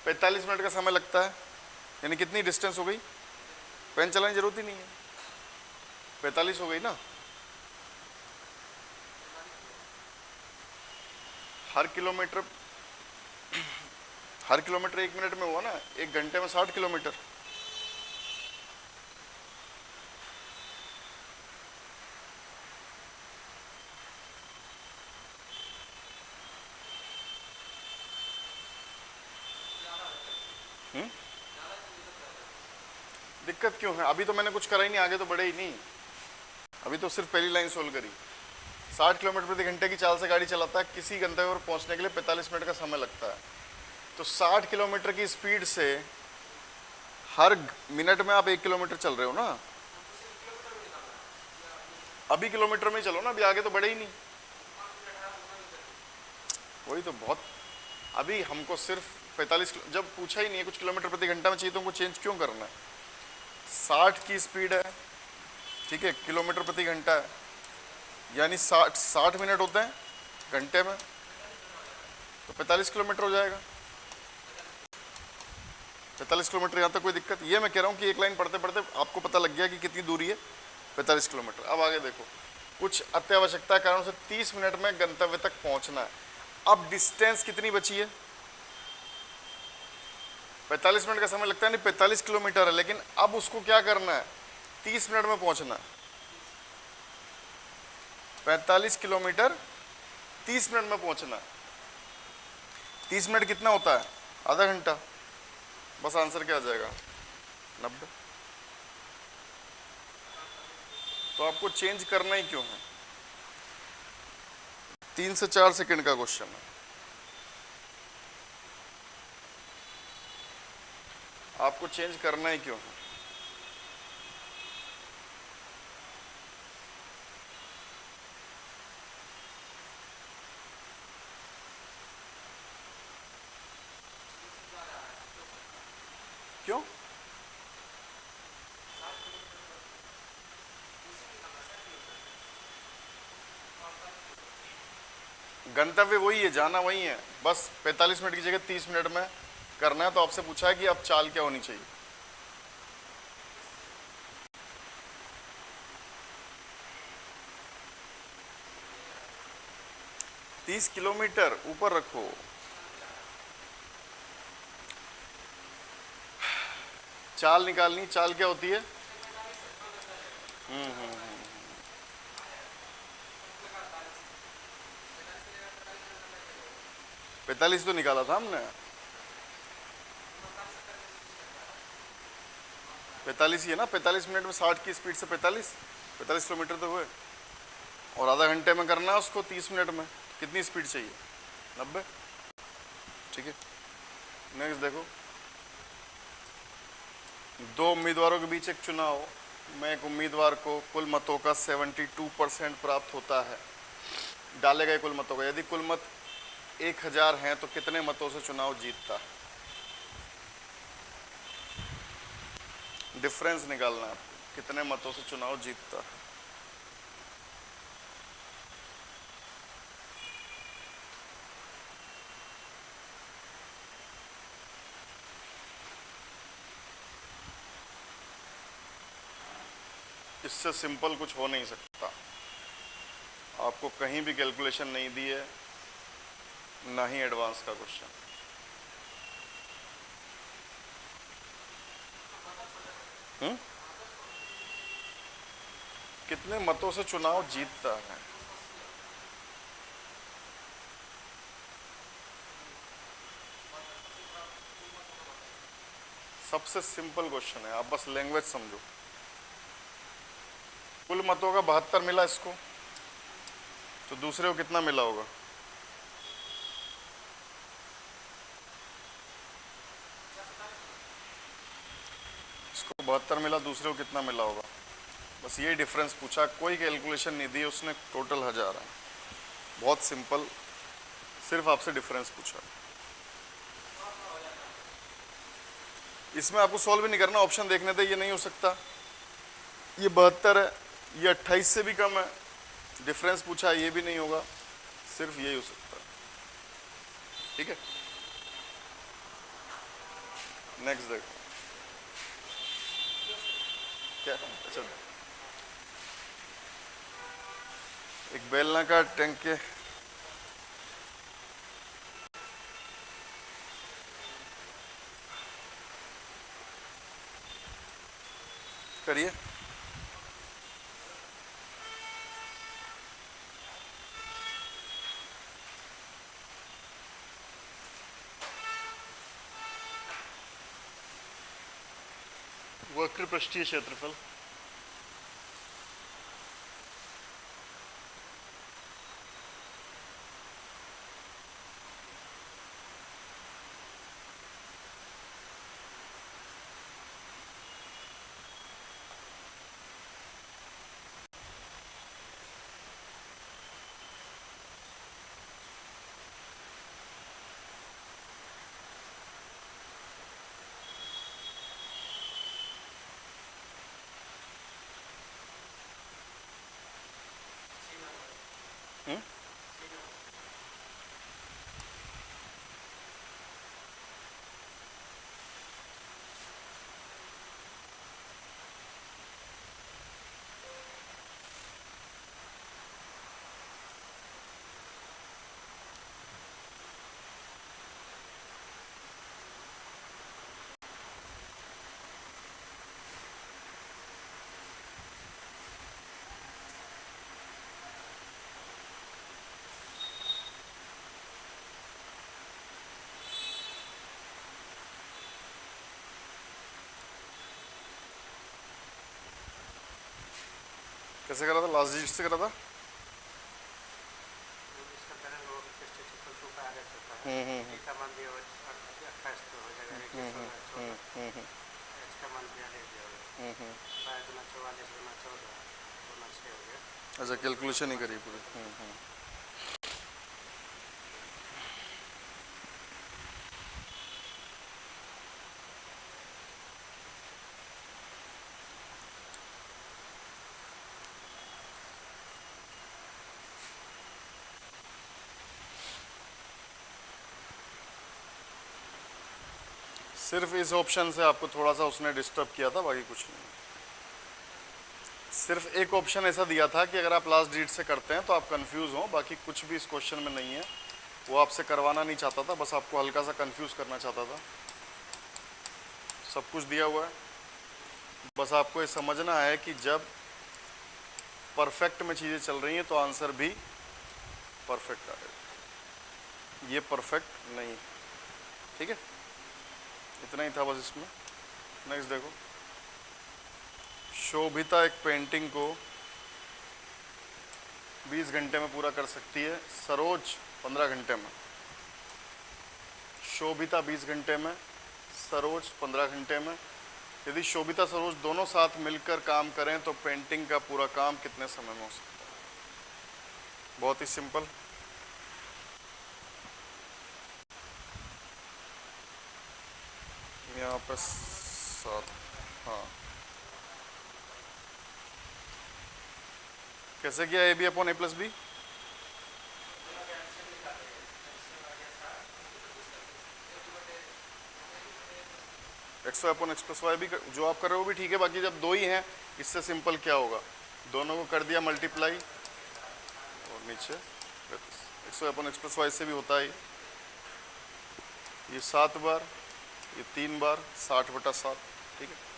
45 मिनट का समय लगता है, यानी कितनी डिस्टेंस हो गई? पेन चलाने की जरूरत ही नहीं है, 45 हो गई ना। हर किलोमीटर 1 मिनट में हुआ ना, 1 घंटे में 60 किलोमीटर। दिक्कत क्यों है? अभी तो मैंने कुछ करा ही नहीं, आगे तो बढ़े ही नहीं। अभी तो सिर्फ पहली लाइन सोल्व करी। 60 किलोमीटर प्रति घंटे की चाल से गाड़ी चलाता है, किसी गंतव्य पर पहुंचने के लिए 45 मिनट का समय लगता है। तो 60 किलोमीटर की स्पीड से हर मिनट में आप 1 किलोमीटर चल रहे हो ना। अभी किलोमीटर में ही चलो ना, अभी आगे तो बढ़े ही नहीं। वही तो बहुत, अभी हमको सिर्फ 45 जब पूछा ही नहीं है, कुछ किलोमीटर प्रति घंटा में चाहिए तो हमको चेंज क्यों करना है। 60 की स्पीड है, ठीक है, किलोमीटर प्रति घंटा है, यानी 60 मिनट होते हैं घंटे में, तो 45 किलोमीटर हो जाएगा। 45 किलोमीटर, यहाँ तक कोई दिक्कत? ये मैं कह रहा हूँ कि एक लाइन पढ़ते पढ़ते आपको पता लग गया कि कितनी दूरी है, 45 किलोमीटर। अब आगे देखो, कुछ अत्यावश्यकता कारणों से 30 मिनट में गंतव्य तक पहुंचना है। अब डिस्टेंस कितनी बची है? 45 मिनट का समय लगता है, नहीं 45 किलोमीटर है, लेकिन अब उसको क्या करना है? 30 मिनट में पहुंचना है। 45 किलोमीटर 30 मिनट में पहुंचना है। 30 मिनट कितना होता है? आधा घंटा। बस आंसर क्या आ जाएगा? 90। तो आपको चेंज करना ही क्यों है? 3 से 4 सेकंड का क्वेश्चन है, आपको चेंज करना ही क्यों है? क्यों? गंतव्य वही है, जाना वही है, बस 45 मिनट की जगह 30 मिनट में करना है। तो आपसे पूछा है कि अब चाल क्या होनी चाहिए। तीस किलोमीटर ऊपर रखो। चाल निकालनी, चाल क्या होती है? 45 तो निकाला था हमने। 45 ही है ना, 45 मिनट में 60 की स्पीड से 45 किलोमीटर तो हुए, और आधा घंटे में करना है उसको 30 मिनट में। कितनी स्पीड चाहिए? 90। ठीक है, नेक्स्ट देखो, दो उम्मीदवारों के बीच एक चुनाव में एक उम्मीदवार को कुल मतों का 72% प्राप्त होता है। डाले गए कुल मतों का, यदि कुल मत 1000 हैं तो कितने मतों से चुनाव जीतता है? डिफरेंस निकालना है आपको, कितने मतों से चुनाव जीतता है। इससे सिंपल कुछ हो नहीं सकता। आपको कहीं भी कैलकुलेशन नहीं दी है, ना ही एडवांस का क्वेश्चन। कितने मतों से चुनाव जीतता है? सबसे सिंपल क्वेश्चन है, आप बस लैंग्वेज समझो। कुल मतों का 72 मिला इसको, तो दूसरे को कितना मिला होगा? इसको 72 मिला, दूसरे को कितना मिला होगा? बस ये डिफरेंस पूछा, कोई कैलकुलेशन नहीं दी उसने, टोटल 1000 है। बहुत सिंपल, सिर्फ आपसे डिफरेंस पूछा। इसमें आपको सॉल्व भी नहीं करना, ऑप्शन देखने थे। ये नहीं हो सकता, ये 72 है, ये 28 से भी कम है, डिफरेंस पूछा, ये भी नहीं होगा, सिर्फ यही हो सकता है। ठीक है, नेक्स्ट देखो क्या। अच्छा, एक बेलनाकार टैंक के करिए। वक्र पृष्ठीय क्षेत्रफल कैसे करा था, लास्ट डिजिट से करा था? इसका बैलेंस वो टेस्ट इक्वल टू का आगे चलता है। हम्म टी का मान दिया 28 तो हो जाएगा, 14 एच का मान 42 दिया होगा, 22 गुना 44 गुना 14 गुना 6 हो गया। अच्छा, कैलकुलेशन ही करी पूरी। सिर्फ इस ऑप्शन से आपको थोड़ा सा उसने डिस्टर्ब किया था, बाकी कुछ नहीं। सिर्फ एक ऑप्शन ऐसा दिया था कि अगर आप लास्ट डिजिट से करते हैं तो आप कंफ्यूज हो, बाकी कुछ भी इस क्वेश्चन में नहीं है। वो आपसे करवाना नहीं चाहता था, बस आपको हल्का सा कंफ्यूज करना चाहता था। सब कुछ दिया हुआ है, बस आपको ये समझना है कि जब परफेक्ट में चीज़ें चल रही हैं तो आंसर भी परफेक्ट आएगा। ये परफेक्ट नहीं है, ठीक है? इतना ही था बस इसमें। नेक्स्ट देखो, शोभिता एक पेंटिंग को 20 घंटे में पूरा कर सकती है, सरोज 15 घंटे में। शोभिता 20 घंटे में, सरोज 15 घंटे में। यदि शोभिता सरोज दोनों साथ मिलकर काम करें तो पेंटिंग का पूरा काम कितने समय में हो सकता है? बहुत ही सिंपल। यहाँ पर 7, हाँ। कैसे किया? A B upon A plus B, X Y upon X plus Y भी जो आप कर रहे हो भी ठीक है। बाकी जब दो ही हैं, इससे सिंपल क्या होगा, दोनों को कर दिया मल्टीप्लाई और नीचे X Y upon X plus Y से भी होता है ये 7 बार, ये 3 बार, 60/7, ठीक है।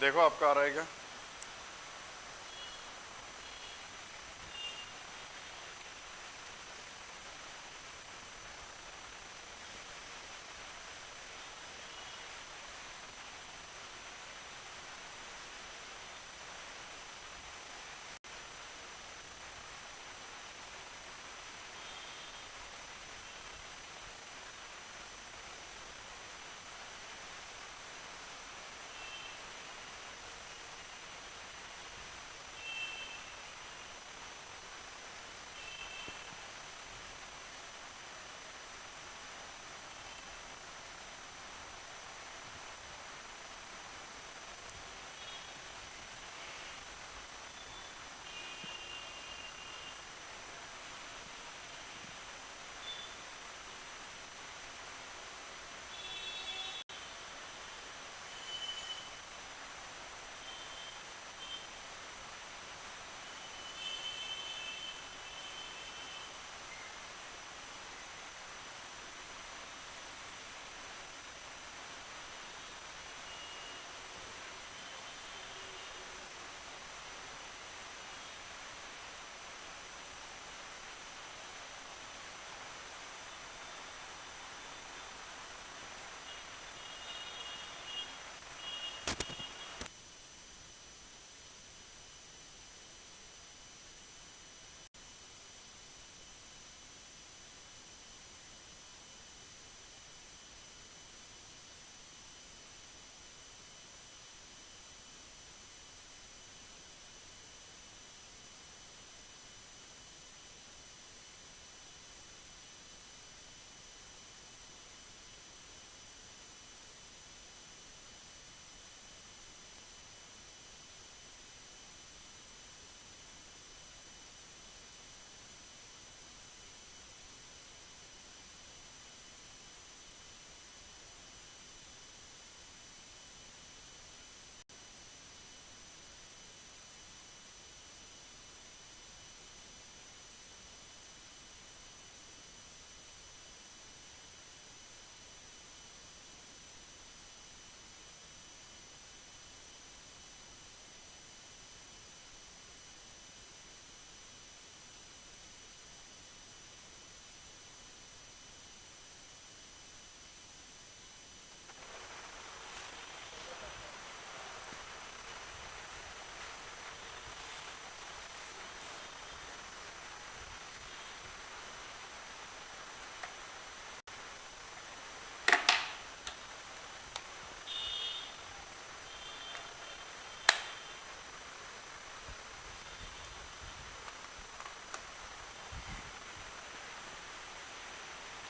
देखो आपका आ रहेगा।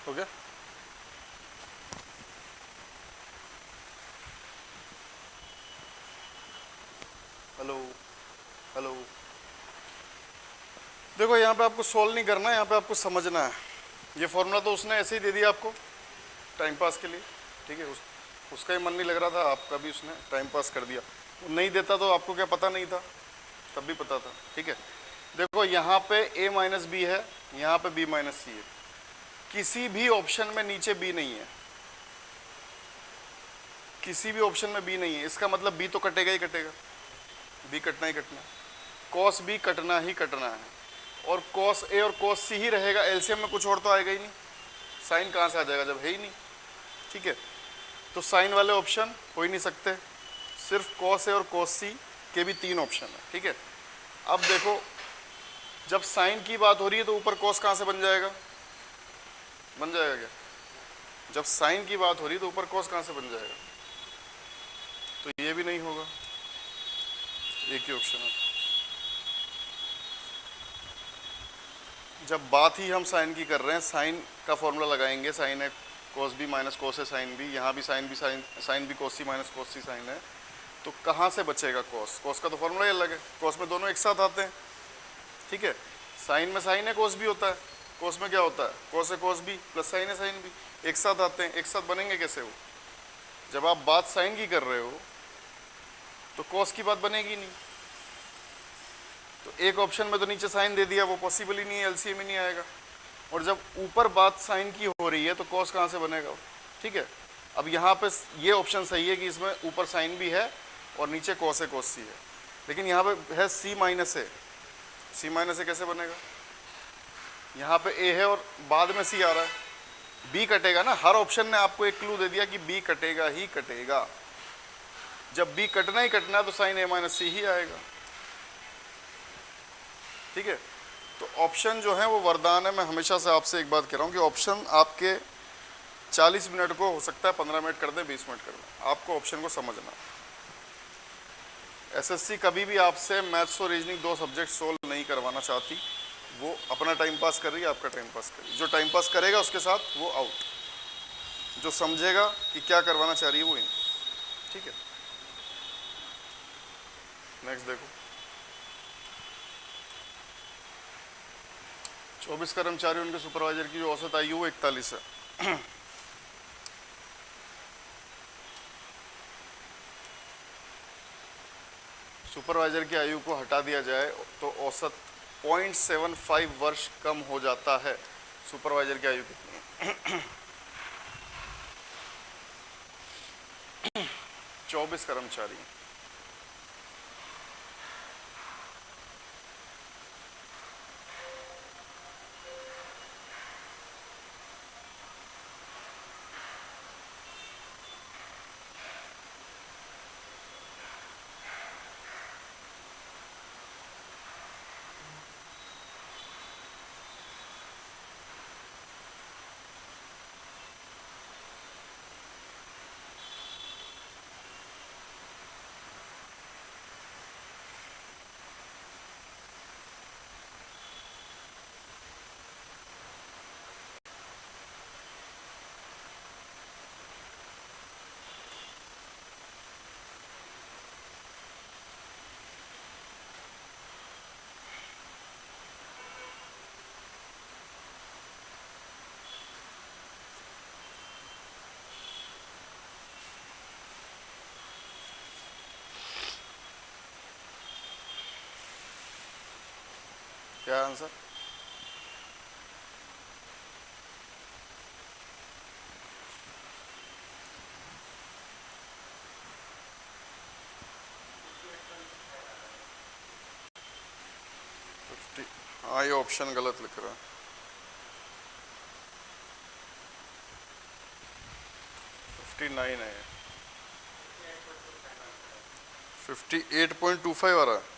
हो गया? Hello hello. देखो यहाँ पे आपको सॉल्व नहीं करना है, यहाँ पे आपको समझना है। ये फॉर्मूला तो उसने ऐसे ही दे दिया आपको टाइम पास के लिए, ठीक है। उसका ही मन नहीं लग रहा था, आपका भी उसने टाइम पास कर दिया। वो नहीं देता तो आपको क्या पता नहीं था? तब भी पता था, ठीक है। देखो यहाँ पे a माइनस बी है, यहाँ पे b माइनस सी है। किसी भी ऑप्शन में नीचे b नहीं है, किसी भी ऑप्शन में b नहीं है। इसका मतलब b तो कटेगा ही कटेगा, b कटना ही कटना है, cos b कटना ही कटना है, और cos a और cos c ही रहेगा। एलसीएम में कुछ और तो आएगा ही नहीं, साइन कहाँ से आ जाएगा जब है ही नहीं, ठीक है। तो साइन वाले ऑप्शन हो ही नहीं सकते, सिर्फ cos a और cos c के भी 3 ऑप्शन है, ठीक है। अब देखो जब साइन की बात हो रही है तो ऊपर cos कहाँ से बन जाएगा? बन जाएगा क्या? जब साइन की बात हो रही है तो ऊपर cos कहाँ से बन जाएगा? तो ये भी नहीं होगा, एक ही ऑप्शन है। जब बात ही हम साइन की कर रहे हैं, साइन का फॉर्मूला लगाएंगे, साइन है cos b माइनस cos है साइन b, यहाँ भी sine b cos c minus cos c sine है, तो कहाँ से बचेगा cos? cos का तो फॉर्मूला ही अलग है, cos में दोनों एक साथ आते हैं, ठीक है। साइन में साइन है cos b होता है, cos में क्या होता है? cos है cos b प्लस साइन है साइन b, एक साथ आते हैं। एक साथ बनेंगे कैसे वो? जब आप बात साइन की कर रहे हो तो cos की बात बनेगी नहीं। तो एक ऑप्शन में तो नीचे साइन दे दिया, वो पॉसिबल ही नहीं है, एलसीएम ही नहीं आएगा। और जब ऊपर बात साइन की हो रही है तो cos कहाँ से बनेगा? ठीक है। अब यहाँ पे ये ऑप्शन सही है कि इसमें ऊपर साइन भी है और नीचे cos है cos c है, लेकिन यहाँ पे है c माइनस है, c माइनस है कैसे बनेगा? यहाँ पे a है और बाद में c आ रहा है, b कटेगा ना। हर ऑप्शन ने आपको एक क्लू दे दिया कि b कटेगा ही कटेगा। जब b कटना ही कटना है तो साइन a माइनस c ही आएगा, ठीक है। तो ऑप्शन जो है वो वरदान है। मैं हमेशा से आपसे एक बात कह रहा हूँ कि ऑप्शन आपके 40 मिनट को हो सकता है 15 मिनट कर दें, 20 मिनट कर दें, आपको ऑप्शन को समझना। एसएससी कभी भी आपसे मैथ्स और रीजनिंग 2 सब्जेक्ट सोल्व नहीं करवाना चाहती। वो अपना टाइम पास कर रही है, आपका टाइम पास कर रही है। जो टाइम पास करेगा उसके साथ वो आउट, जो समझेगा कि क्या करवाना चाह रही है वो इन, ठीक है। नेक्स्ट देखो, 24 कर्मचारी, उनके सुपरवाइजर की जो औसत आयु वो 41 है। सुपरवाइजर की आयु को हटा दिया जाए तो औसत 0.75 वर्ष कम हो जाता है। सुपरवाइजर की आयु कितनी है? 24 कर्मचारी, क्या आंसर? हाँ, ये ऑप्शन गलत लिख रहा है। 59 है, 58.25 आ रहा है।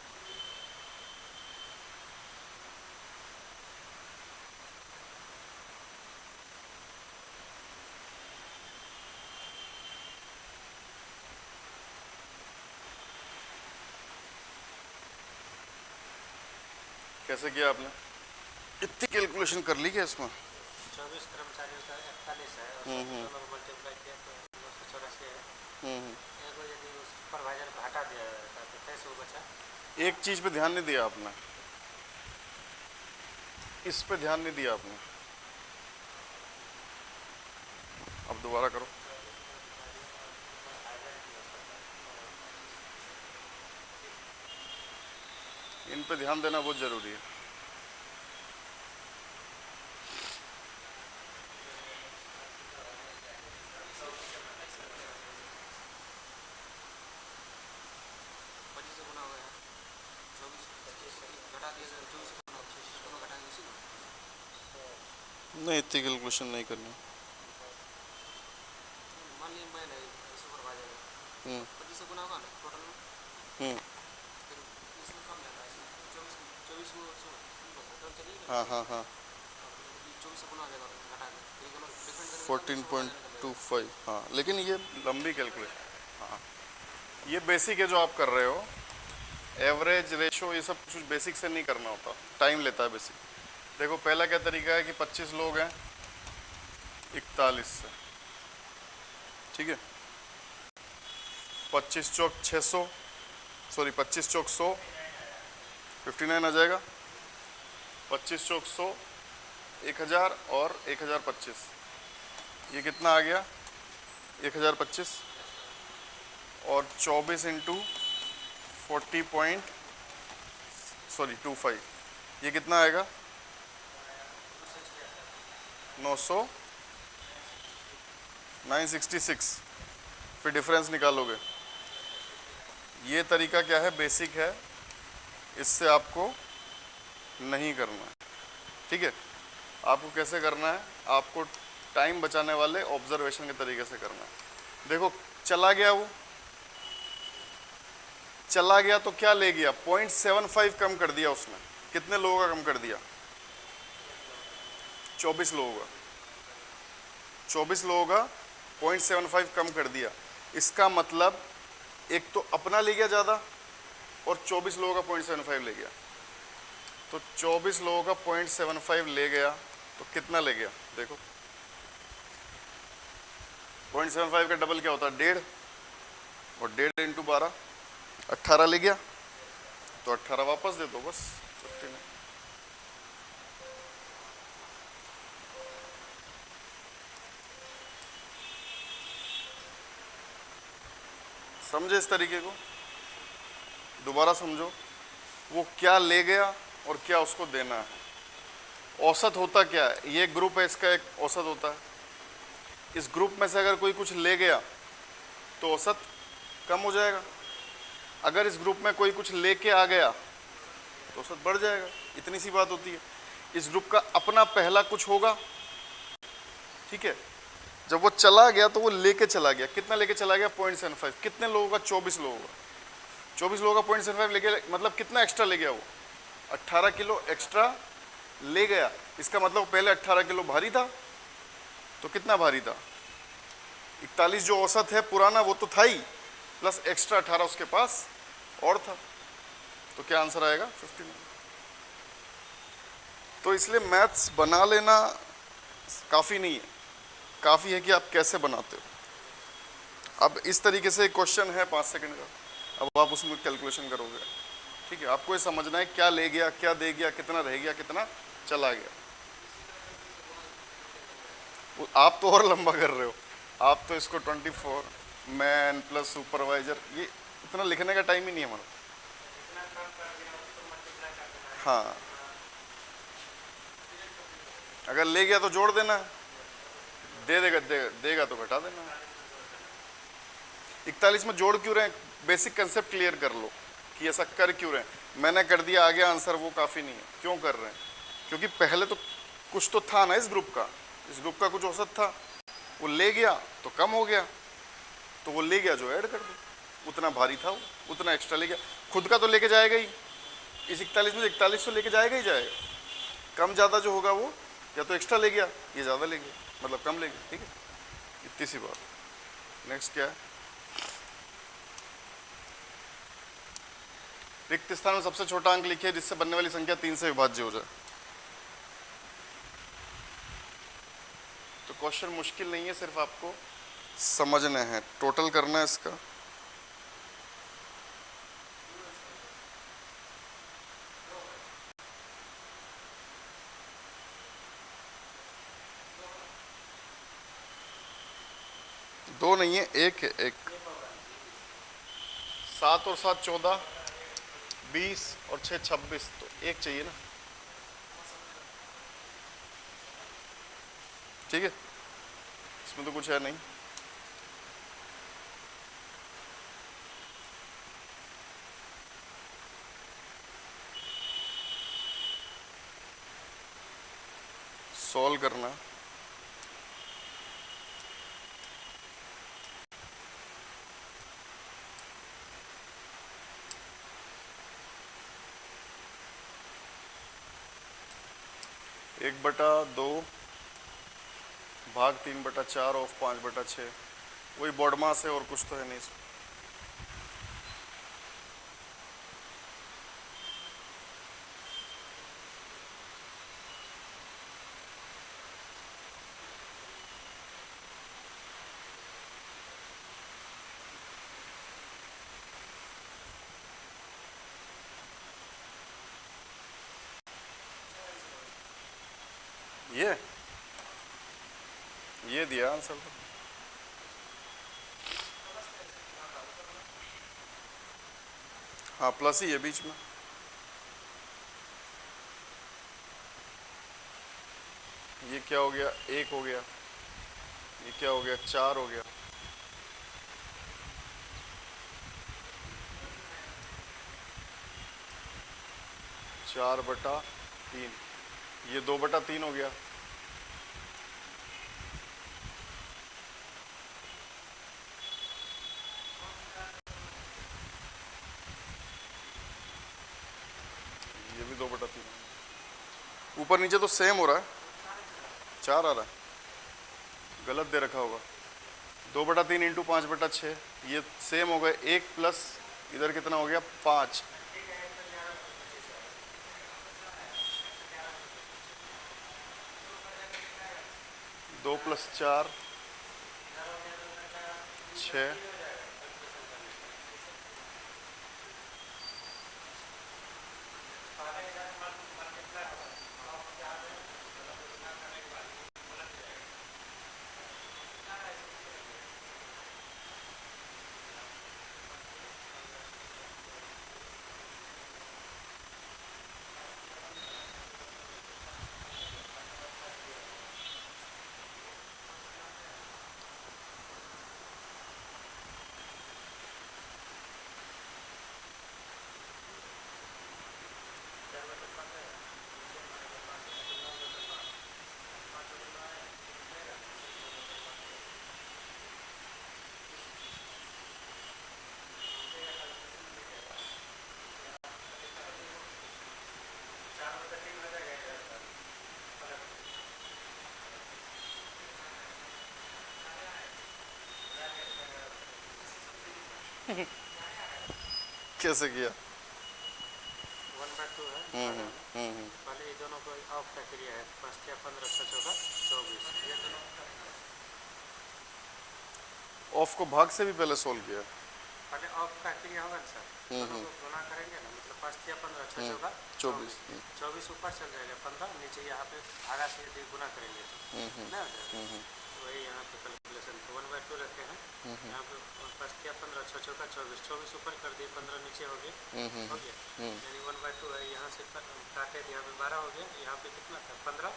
कैसे किया आपने? इतनी कैलकुलेशन कर ली क्या इसमें? 24 कर्मचारियों का 41 है और सब लोग मल्टीप्लाई किया तो 284 है। एगो यदि सुपरवाइजर को हटा दिया जाता तो कैसे वो बचा? एक चीज पे ध्यान नहीं दिया आपने, इस पे ध्यान नहीं दिया आपने। अब दोबारा करो। इन पे ध्यान देना बहुत जरूरी है। नहीं, इतनी कैलकुलेशन नहीं करनी। मान लीजिए मैं नहीं सुपरवाइजर हम्म 25 से गुना होगा ना टोटल में, हम्म फिर इसमें कम जाता है, इसमें 24 को टोटल चलिए हाँ हाँ हाँ 24 से गुना हो जाएगा घटा के, फिर दोनों डिफरेंट करेंगे 14.25। हाँ, लेकिन ये लंबी कैलकुलेशन। हाँ, ये बेसिक है जो आप कर रहे हो। एवरेज रेशो ये सब कुछ बेसिक से नहीं करना होता, टाइम लेता है बेसिक। देखो पहला क्या तरीका है कि 25 लोग हैं 41 से, ठीक है। 25 चौक 600, सॉरी 25 चौक 100, 59 आ जाएगा। 25 चौक 100, 1000 और 1025, ये कितना आ गया 1025। और 24 इंटू 40.25, ये कितना आएगा 966। फिर डिफरेंस निकालोगे। ये तरीका क्या है, बेसिक है, इससे आपको नहीं करना है, ठीक है। आपको कैसे करना है, आपको टाइम बचाने वाले ऑब्जर्वेशन के तरीके से करना है। देखो चला गया, वो चला गया तो क्या ले गया, 0.75 कम कर दिया उसने। कितने लोगों का कम कर दिया, 24 लोगों का। 24 लोगों का 0.75 कम कर दिया। इसका मतलब एक तो अपना ले गया ज़्यादा और 24 लोगों का 0.75 ले गया। तो 24 लोगों का 0.75 ले गया तो कितना ले गया, देखो 0.75 का डबल क्या होता है 1.5, और 1.5 इंटू 12 18 ले गया। तो 18 वापस दे दो बस, 59। समझे इस तरीके को, दोबारा समझो। वो क्या ले गया और क्या उसको देना है। औसत होता क्या है, ये ग्रुप है, इसका एक औसत होता है। इस ग्रुप में से अगर कोई कुछ ले गया तो औसत कम हो जाएगा। अगर इस ग्रुप में कोई कुछ लेके आ गया तो औसत बढ़ जाएगा। इतनी सी बात होती है। इस ग्रुप का अपना पहला कुछ होगा, ठीक है। जब वो चला गया तो वो लेके चला गया। कितना लेके चला गया 0.75। कितने लोगों का, 24 लोगों का। 24 लोगों का 0.75 लेके, मतलब कितना एक्स्ट्रा ले गया वो, 18 किलो एक्स्ट्रा ले गया। इसका मतलब पहले 18 किलो भारी था, तो कितना भारी था 41 जो औसत है पुराना वो तो था ही, प्लस एक्स्ट्रा 18 उसके पास और था। तो क्या आंसर आएगा 59। तो इसलिए मैथ्स बना लेना काफ़ी नहीं है, काफ़ी है कि आप कैसे बनाते हो। अब इस तरीके से एक क्वेश्चन है 5 सेकंड का, अब आप उसमें कैलकुलेशन करोगे, ठीक है। आपको ये समझना है क्या ले गया, क्या दे गया, कितना रह गया, कितना चला गया। आप तो और लंबा कर रहे हो, आप तो इसको 24 मैन प्लस सुपरवाइजर, ये इतना लिखने का टाइम ही नहीं है हमारा। हाँ, अगर ले गया तो जोड़ देना, देगा तो घटा देना। 41 में जोड़ क्यों रहे, बेसिक कंसेप्ट क्लियर कर लो कि ऐसा कर क्यों रहे हैं। मैंने कर दिया, आ गया आंसर, वो काफ़ी नहीं है। क्यों कर रहे हैं, क्योंकि पहले तो कुछ तो था ना इस ग्रुप का, इस ग्रुप का कुछ औसत था, वो ले गया तो कम हो गया, तो वो ले गया जो ऐड कर दो, उतना भारी था वो, उतना एक्स्ट्रा ले गया। खुद का तो लेके जाएगा ही, इस 41 में 41 तो लेके जाएगा ही जाएगा। कम ज़्यादा जो होगा वो या तो एक्स्ट्रा ले गया, ये ज़्यादा ले गया, मतलब कम ले गया, ठीक है। इतनी सी बात। नेक्स्ट क्या है, रिक्त स्थान में सबसे छोटा अंक लिखिए जिससे बनने वाली संख्या 3 से विभाज्य हो जाए। तो क्वेश्चन मुश्किल नहीं है, सिर्फ आपको समझना है, टोटल करना है इसका। दो नहीं है, एक है, एक। 7 और 7 14, 20 और 6 26, तो एक चाहिए ना। ठीक है, इसमें तो कुछ है नहीं। सॉल्व करना। एक बटा दो भाग 3/4 ऑफ 5/6, वही बॉड मास है और कुछ तो है नहीं इसमें। ये दिया आंसर तो। हाँ प्लस ही है बीच में। ये क्या हो गया, 1 हो गया। ये क्या हो गया, 4 हो गया। चार बटा तीन, ये 2/3 हो गया। ये भी 2/3। ऊपर नीचे तो सेम हो रहा है, 4 आ रहा है, गलत दे रखा होगा। 2/3 इंटू 5/6, ये सेम हो गए। 1 प्लस इधर कितना हो गया, 5। 2 + 4 6। कैसे किया? 1/2 है। पहले ये दोनों को ऑफ का क्रिया है, 5 या 15 6 चौका 24। ये दोनों ऑफ को भाग से भी पहले सोल्व किया। पहले ऑफ का क्रिया होगा ना सर, दोनों को गुना करेंगे ना, मतलब 5 या 15 6 चौका 24। 24 ऊपर चल जाएगा, 15 नीचे यहाँ पे भागा से यदि गुना करेंगे तो ना हो जाएगा। वही यहाँ पे कैलकुलेशन 1/2 रखे हैं। यहाँ पे 5 या 15 6 चौका 24, 24 ऊपर कर दिए, 15 नीचे हो गया, हो गया। यानी 1/2 है। यहाँ से काटे, यहाँ पे 12 हो गया, यहाँ पे कितना था 15,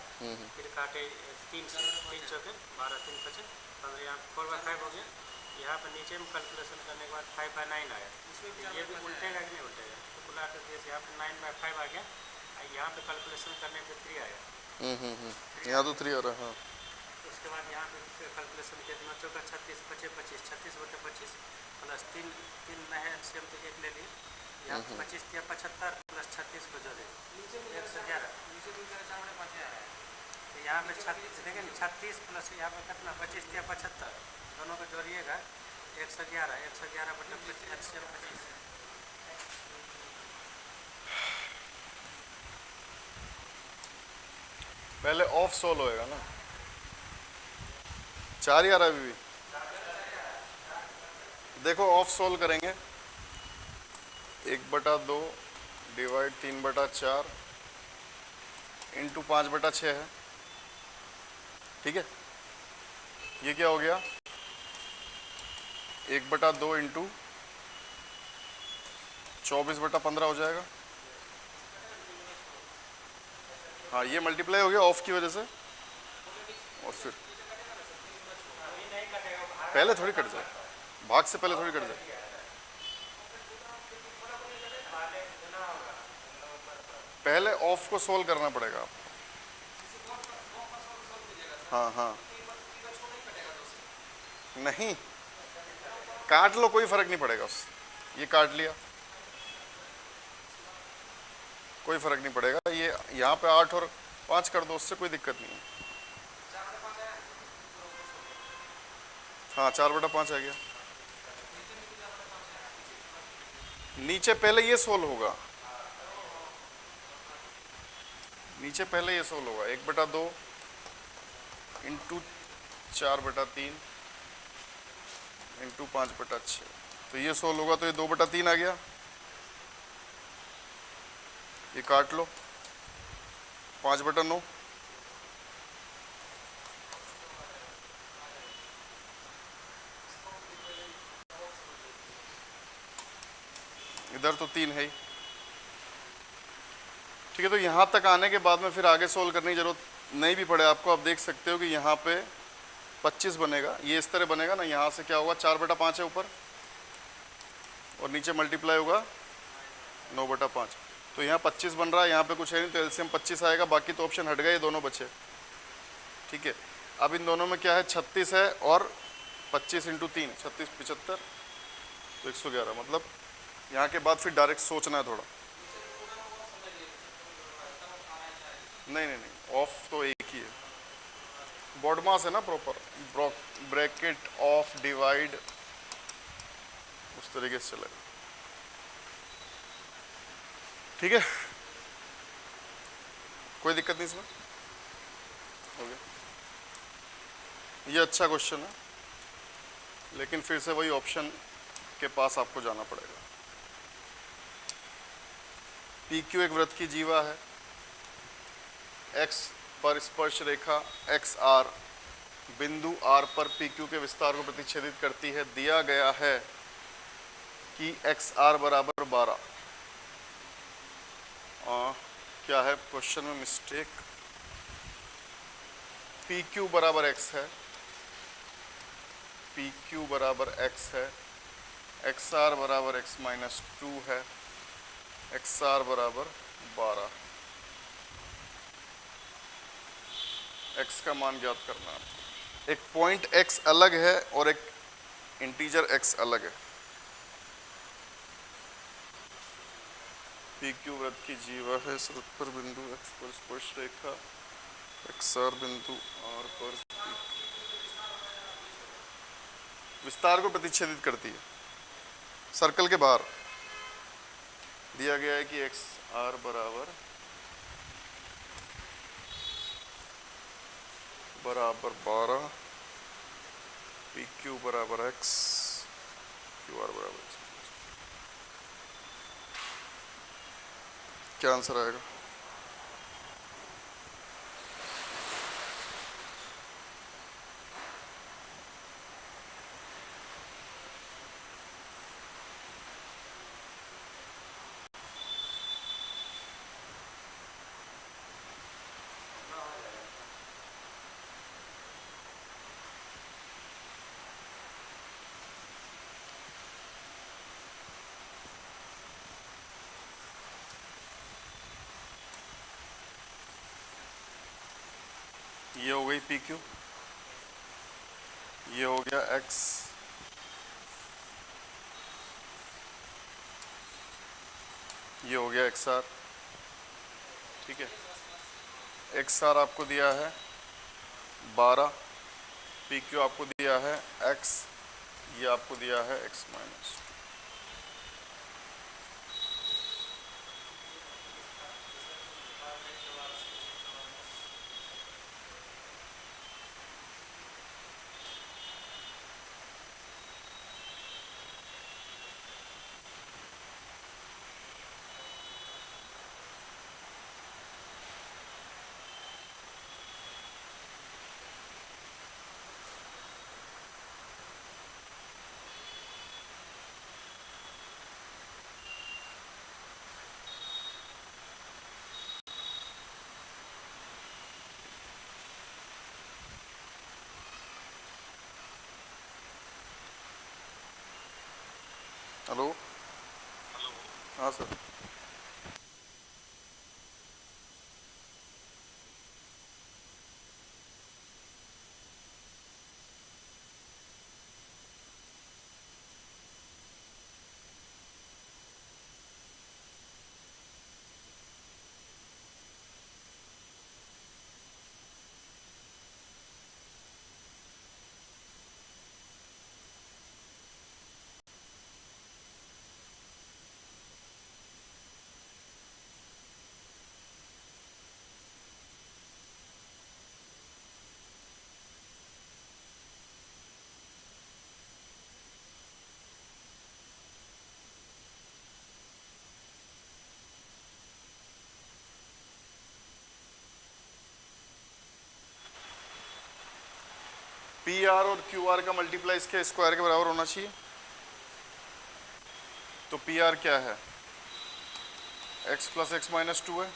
फिर काटे 3 से, 3 चौके 12, 3 5 15, यहाँ 4/5 हो गया। यहाँ पे नीचे में कैलकुलेशन करने के बाद 5/9 आया। ये भी उल्टेगा कि नहीं उल्टेगा, तो बुला के दिए, यहाँ पे 9/5 आ गया। यहाँ पे कैलकुलेशन करने पे 3 आया। यहाँ तो 3 आ रहा है। हाँ। उसके बाद यहाँ पे कैलकुलेशन किया, 9 चौका 36, 25 25, 36/25 प्लस 3 में है सेम, तो 1 ले लिए। यहाँ पे 25 या 75 प्लस 36 को जोड़े 111। तो यहाँ पे 36 देखें, 36 प्लस यहाँ पे कितना 25 या 75, दोनों को जोड़िएगा 111, 111/25। पहले ऑफ सोल्व होएगा ना। 4 ही आ रहा है अभी भी। देखो ऑफ सोल्व करेंगे, 1/2 डिवाइड 3/4 इंटू 5/6 है, ठीक है। ये क्या हो गया, 1/2 इंटू 24/15 हो जाएगा। हाँ ये मल्टीप्लाई हो गया ऑफ की वजह से, और फिर पहले थोड़ी कट जाए, भाग से पहले थोड़ी कट जाए। पहले ऑफ को सोल्व करना पड़ेगा आपको। हाँ हाँ, नहीं काट लो, कोई फर्क नहीं पड़ेगा उससे। ये काट लिया, कोई फर्क नहीं पड़ेगा। ये यहाँ पे 8 और 5 कर दो, उससे कोई दिक्कत नहीं है। हाँ 4/5 आ गया। नीचे पहले ये सोल्व होगा, नीचे पहले ये सोल्व होगा। 1/2 इंटू 4/3 इंटू 5/6, तो ये सोल्व होगा, तो ये 2/3 आ गया। ये काट लो, 5/9। इधर तो 3 है ही, ठीक है। तो यहाँ तक आने के बाद में फिर आगे सोल्व करने की जरूरत नहीं भी पड़े आपको। आप देख सकते हो कि यहाँ पे 25 बनेगा, ये इस तरह बनेगा ना। यहाँ से क्या होगा, 4/5 है ऊपर, और नीचे मल्टीप्लाई होगा 9/5, तो यहाँ 25 बन रहा है। यहाँ पे कुछ है नहीं, तो एलसीएम 25 आएगा। बाकी तो ऑप्शन हट गए, ये दोनों बचे, ठीक है। अब इन दोनों में क्या है, 36 है और 25 इंटू 3, 36 75, तो 111। मतलब यहाँ के बाद फिर डायरेक्ट सोचना है थोड़ा। नहीं नहीं नहीं, ऑफ तो एक ही है, बॉड मास है ना प्रॉपर, ब्रैकेट ऑफ डिवाइड, उस तरीके से चलेगा, ठीक है। कोई दिक्कत नहीं इसमें, हो गया। ये अच्छा क्वेश्चन है, लेकिन फिर से वही ऑप्शन के पास आपको जाना पड़ेगा। पी क्यू एक वृत्त की जीवा है, एक्स पर स्पर्श रेखा एक्स आर बिंदु आर पर पी क्यू के विस्तार को प्रतिच्छेदित करती है। दिया गया है कि एक्स आर बराबर 12। क्या है क्वेश्चन में मिस्टेक, पी क्यू बराबर एक्स है, पी क्यू बराबर एक्स है, एक्स आर बराबर एक्स माइनस 2 है, एक्स आर बराबर 12। एक्स का मान ज्ञात करना है। एक पॉइंट एक्स अलग है और एक इंटीजर एक्स अलग है। पी क्यू वृत्त की जीवा है, इस वृत्त पर बिंदु एक्स पर स्पर्श रेखा एक्स आर बिंदु आर पर विस्तार को प्रतिच्छेदित करती है। सर्कल के बाहर दिया गया है कि एक्स आर बराबर 12, पी क्यू बराबर एक्स, क्यू आर बराबर एक्स। क्या आंसर आएगा? ये हो गई पी क्यू, ये हो गया एक्स, ये हो गया एक्स आर, ठीक है। एक्स आर आपको दिया है 12, पी क्यू आपको दिया है एक्स, ये आपको दिया है एक्स माइनस। हेलो। हाँ सर। पी आर और क्यू आर का मल्टीप्लाई इसके स्क्वायर के बराबर होना चाहिए। तो पी आर क्या है, x plus x minus two है,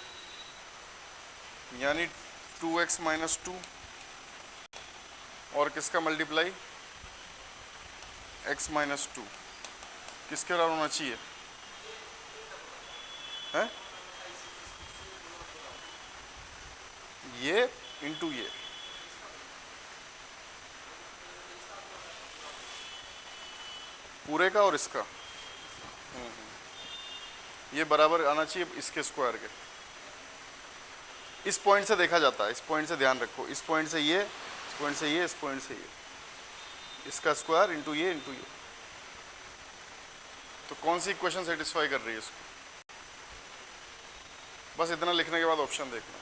यानी 2x माइनस टू, और किसका मल्टीप्लाई x माइनस टू, किसके बराबर होना चाहिए है, ये इंटू ये। पूरे का और इसका ये बराबर आना चाहिए इसके स्क्वायर के। इस पॉइंट से देखा जाता है, इस पॉइंट से ध्यान रखो, इस पॉइंट से ये, इस पॉइंट से ये, इस पॉइंट से ये, इसका स्क्वायर इंटू ये इंटू ये। तो कौन सी इक्वेशन सेटिस्फाई कर रही है इसको, बस इतना लिखने के बाद ऑप्शन देखना।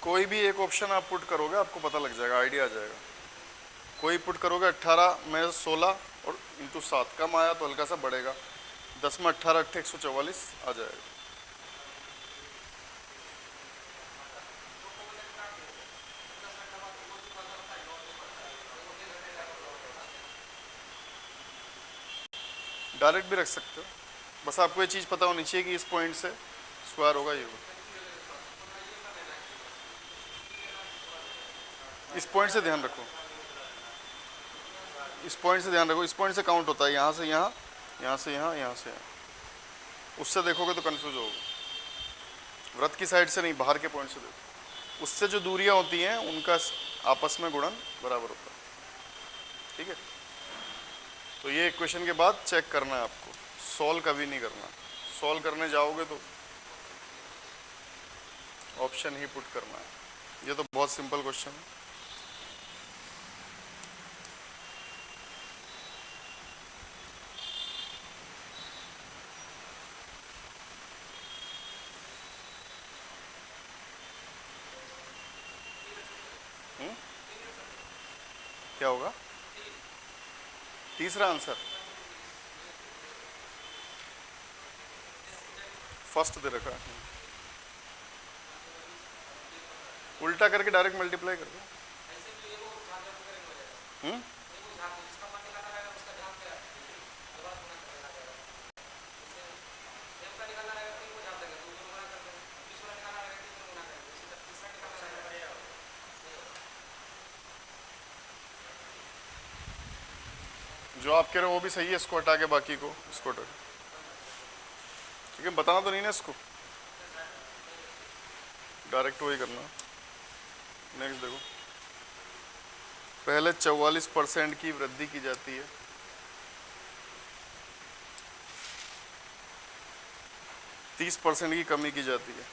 कोई भी एक ऑप्शन आप पुट करोगे आपको पता लग जाएगा, आइडिया आ जाएगा। कोई पुट करोगे 18 में 16 और इंटू 7, कम आया तो हल्का सा बढ़ेगा, 10 में 18 अट्ठे 144 आ जाएगा। डायरेक्ट भी रख सकते हो, बस आपको ये चीज़ पता होनी चाहिए कि इस पॉइंट से स्क्वायर होगा ये होगा। इस पॉइंट से ध्यान रखो, इस पॉइंट से ध्यान रखो, इस पॉइंट से काउंट होता है, यहाँ से यहाँ, यहाँ से यहाँ, यहाँ से यहाँ। उससे देखोगे तो कंफ्यूज होगा। व्रत की साइड से नहीं, बाहर के पॉइंट से देखो, उससे जो दूरियां होती हैं उनका आपस में गुणन बराबर होता है। ठीक है, तो ये इक्वेशन के बाद चेक करना है आपको, सॉल्व कभी नहीं करना। सॉल्व करने जाओगे तो ऑप्शन ही पुट करना है। ये तो बहुत सिंपल क्वेश्चन है। क्या होगा तीसरा आंसर? फर्स्ट दे रखा है, उल्टा करके डायरेक्ट मल्टीप्लाई कर दो। जो आप कह रहे हो वो भी सही है, इसको हटा के बाकी को इसको हटा के। ठीक है, बताना तो नहीं ना इसको, डायरेक्ट वही करना। नेक्स्ट देखो, पहले 44% की वृद्धि की जाती है, 30% की कमी की जाती है।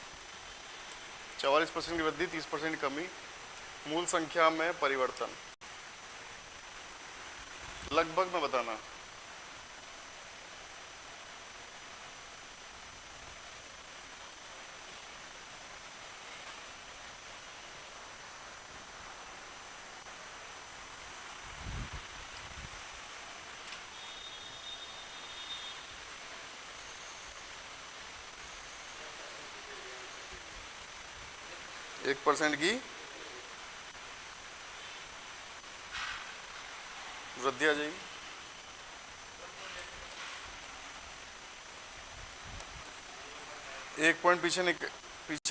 44% की वृद्धि, 30% की कमी, मूल संख्या में परिवर्तन, लगभग में बताना। एक % की वृद्धि आ जाएगी। एक पॉइंट पीछे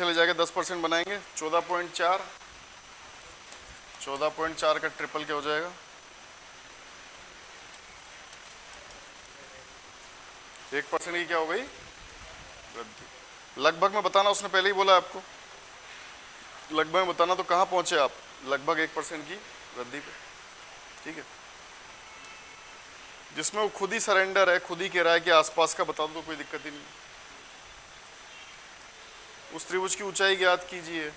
ले जाके 10% बनाएंगे, 14.4, 14.4 का ट्रिपल क्या हो जाएगा? 1% की क्या हो गई? वृद्धि। लगभग में बताना, उसने पहले ही बोला आपको लगभग में बताना, तो कहाँ पहुंचे आप? लगभग 1% की वृद्धि पे। ठीक है, जिसमें वो खुद ही सरेंडर है, खुद ही कह रहा है कि आसपास का बता दो तो कोई दिक्कत ही नहीं। उस त्रिभुज की ऊंचाई ज्ञात कीजिए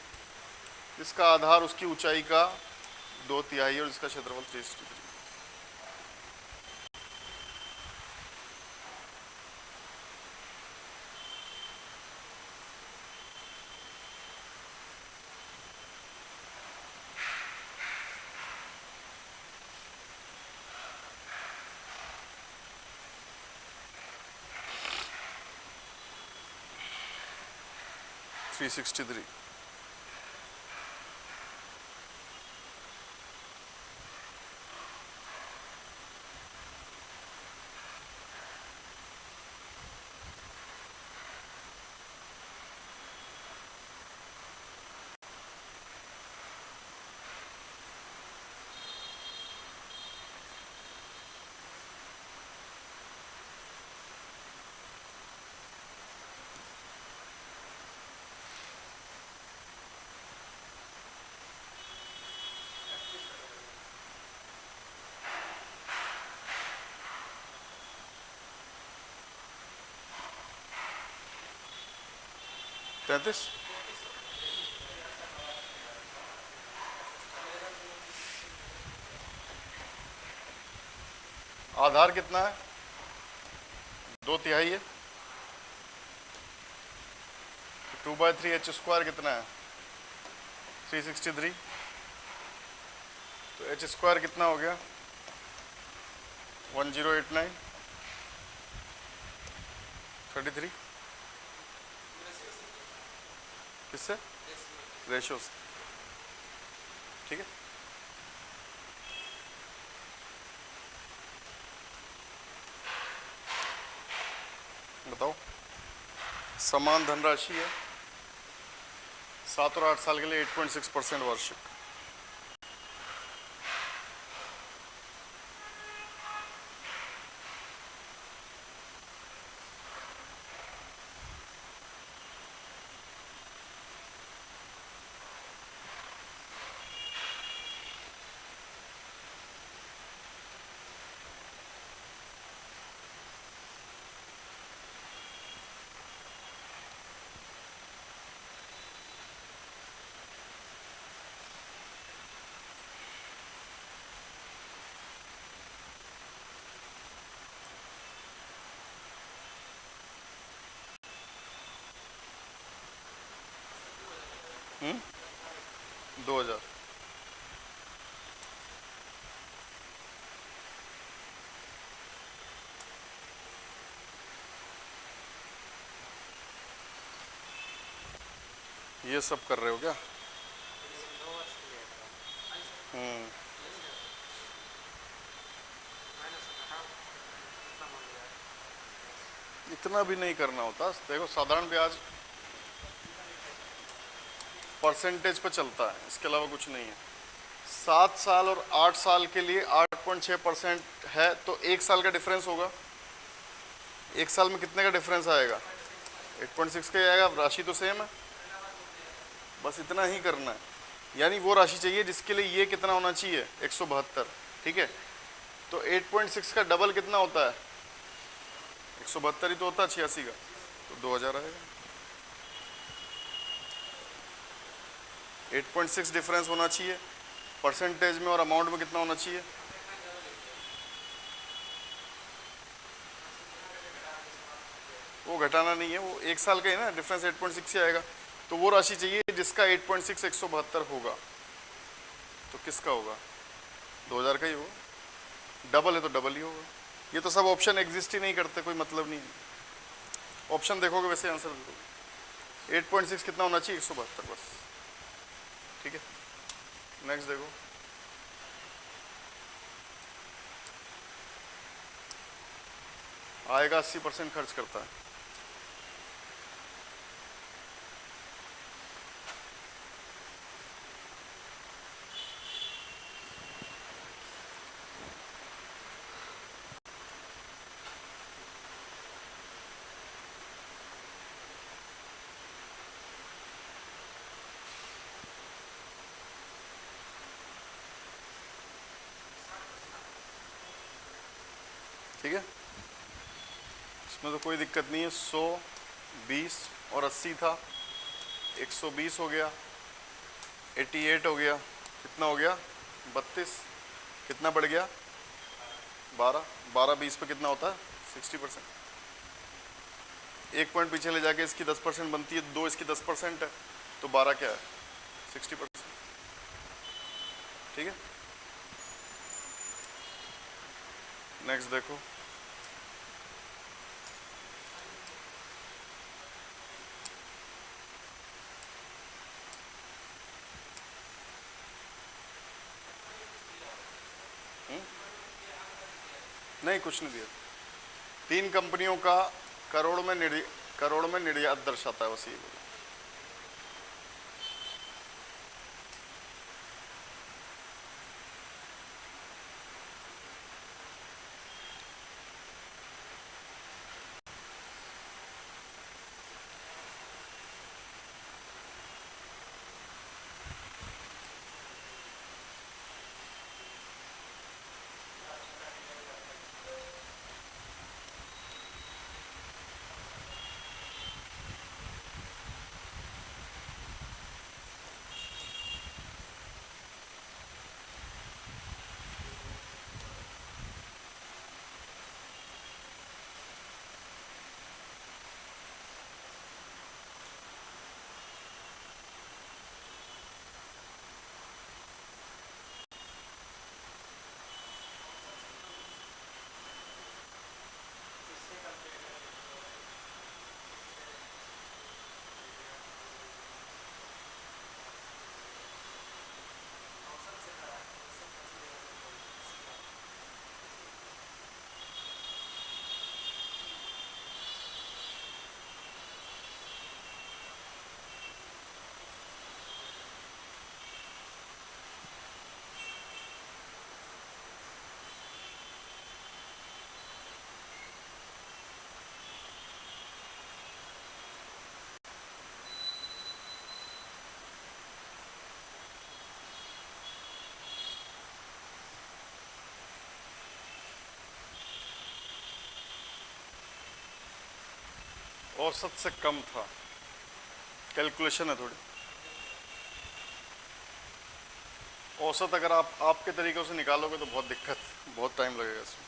जिसका आधार उसकी ऊंचाई का 2/3 और जिसका क्षेत्रफल 360 डिग्री। थ्री 363। तैतीस। आधार कितना है? 2/3 है। 2/3 h² कितना है? 363। तो h² कितना हो गया? 1089 33। किससे? रेशियो से। ठीक है, बताओ। समान धनराशि है, 7 और 8 साल के लिए 8.6% वार्षिक। हम्म, 2000। ये सब कर रहे हो क्या? हम्म, इतना भी नहीं करना होता। देखो, साधारण ब्याज परसेंटेज पे चलता है, इसके अलावा कुछ नहीं है। 7 साल और 8 साल के लिए 8.6% है तो 1 साल का डिफरेंस होगा। 1 साल में कितने का डिफरेंस आएगा? 8.6 का ही आएगा। राशि तो सेम है, बस इतना ही करना है। यानी वो राशि चाहिए जिसके लिए ये कितना होना चाहिए? 172। ठीक है, तो 8.6 का डबल कितना होता है? 172 ही तो होता है 86 का, तो 2000 आएगा। 8.6 डिफरेंस होना चाहिए, परसेंटेज में और अमाउंट में कितना होना चाहिए? वो घटाना नहीं है, वो 1 साल का है ना, डिफरेंस 8.6 से आएगा। तो वो राशि चाहिए जिसका 8.6 172 होगा। तो किसका होगा? 2000 का ही होगा। डबल है तो डबल ही होगा। ये तो सब ऑप्शन एग्जिस्ट ही नहीं करते, कोई मतलब नहीं है। ऑप्शन देखोगे वैसे आंसर देखोगे। 8.6 कितना होना चाहिए? 172 बस। ठीक है, नेक्स्ट देखो। आएगा 80% खर्च करता है। ठीक है, इसमें तो कोई दिक्कत नहीं है। 100, 20 और 80 था, 120 हो गया, 88 हो गया, कितना हो गया? 32। कितना बढ़ गया? 12। 12 20 पे कितना होता है? 60%। 1 पॉइंट पीछे ले जाके इसकी 10% बनती है, 2 इसकी 10% है, तो 12 क्या है? 60%। ठीक है, नेक्स्ट देखो। नहीं, कुछ नहीं दिया। 3 कंपनियों का करोड़ में निर्यात दर्शाता है, बस ये बोलो। औसत से कम था, कैलकुलेशन है थोड़ी। औसत अगर आप आपके तरीकों से निकालोगे तो बहुत दिक्कत, बहुत टाइम लगेगा इसमें।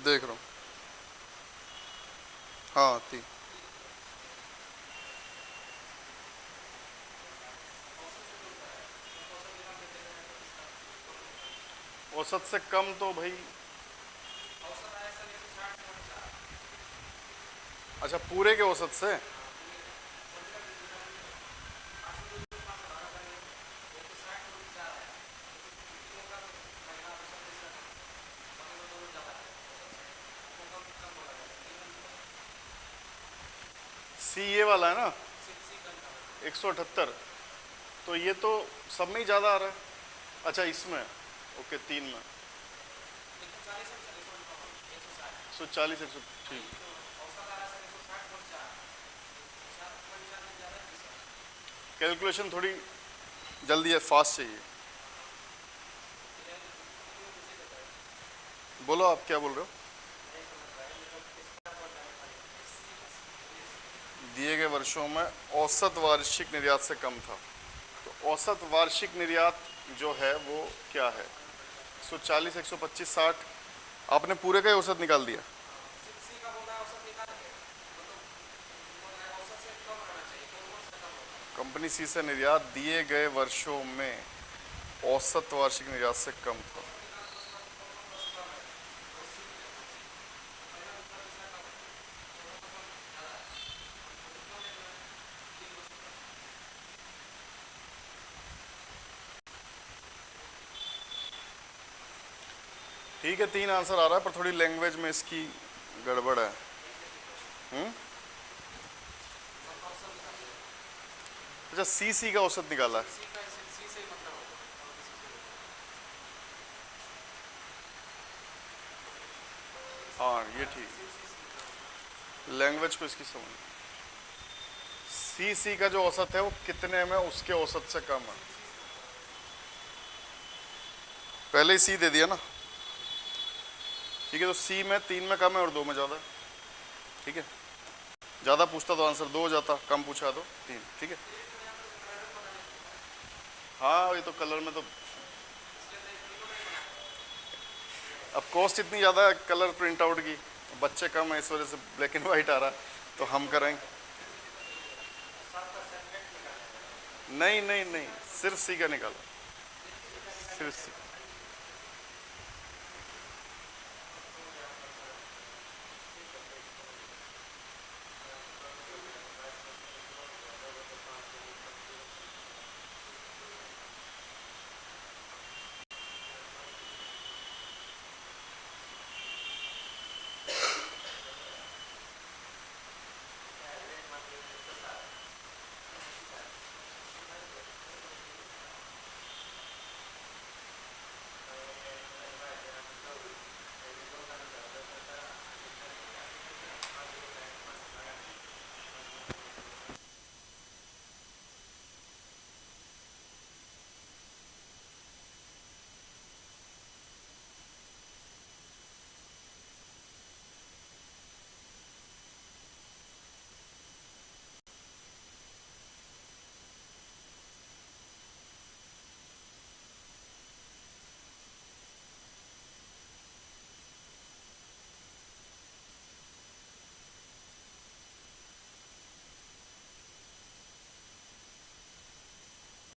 देख रहा हूँ, हाँ थी। औसत से कम तो भाई, अच्छा पूरे के औसत से, सी ये वाला है ना 178, तो ये तो सब में ही ज़्यादा आ रहा है। अच्छा इसमें ओके 3 में 140 100 ठीक। कैलकुलेशन थोड़ी जल्दी है, फास्ट चाहिए। बोलो आप क्या बोल रहे हो। दिए गए वर्षों में औसत वार्षिक निर्यात से कम था, तो औसत वार्षिक निर्यात जो है वो क्या है, 140 125 60, आपने पूरे का ही औसत निकाल दिया। कंपनी सी से निर्यात दिए गए वर्षों में औसत वार्षिक निर्यात से कम था। ठीक है 3 आंसर आ रहा है, पर थोड़ी लैंग्वेज में इसकी गड़बड़ है। अच्छा सी का औसत निकाला है। हाँ ये ठीक, लैंग्वेज को इसकी समझ। सी का जो औसत है वो कितने में उसके औसत से कम है, पहले ही सी दे दिया ना। ठीक है, तो सी में 3 में कम है और 2 में ज़्यादा है। ठीक है, ज़्यादा पूछता तो आंसर 2 हो जाता, कम पूछा तो 3। ठीक है, हाँ ये तो कलर में तो अब कॉस्ट इतनी ज़्यादा है कलर प्रिंट आउट की, बच्चे कम है इस वजह से ब्लैक एंड वाइट आ रहा है, तो हम करेंगे। नहीं नहीं नहीं, सिर्फ सी का निकाला, सिर्फ सी।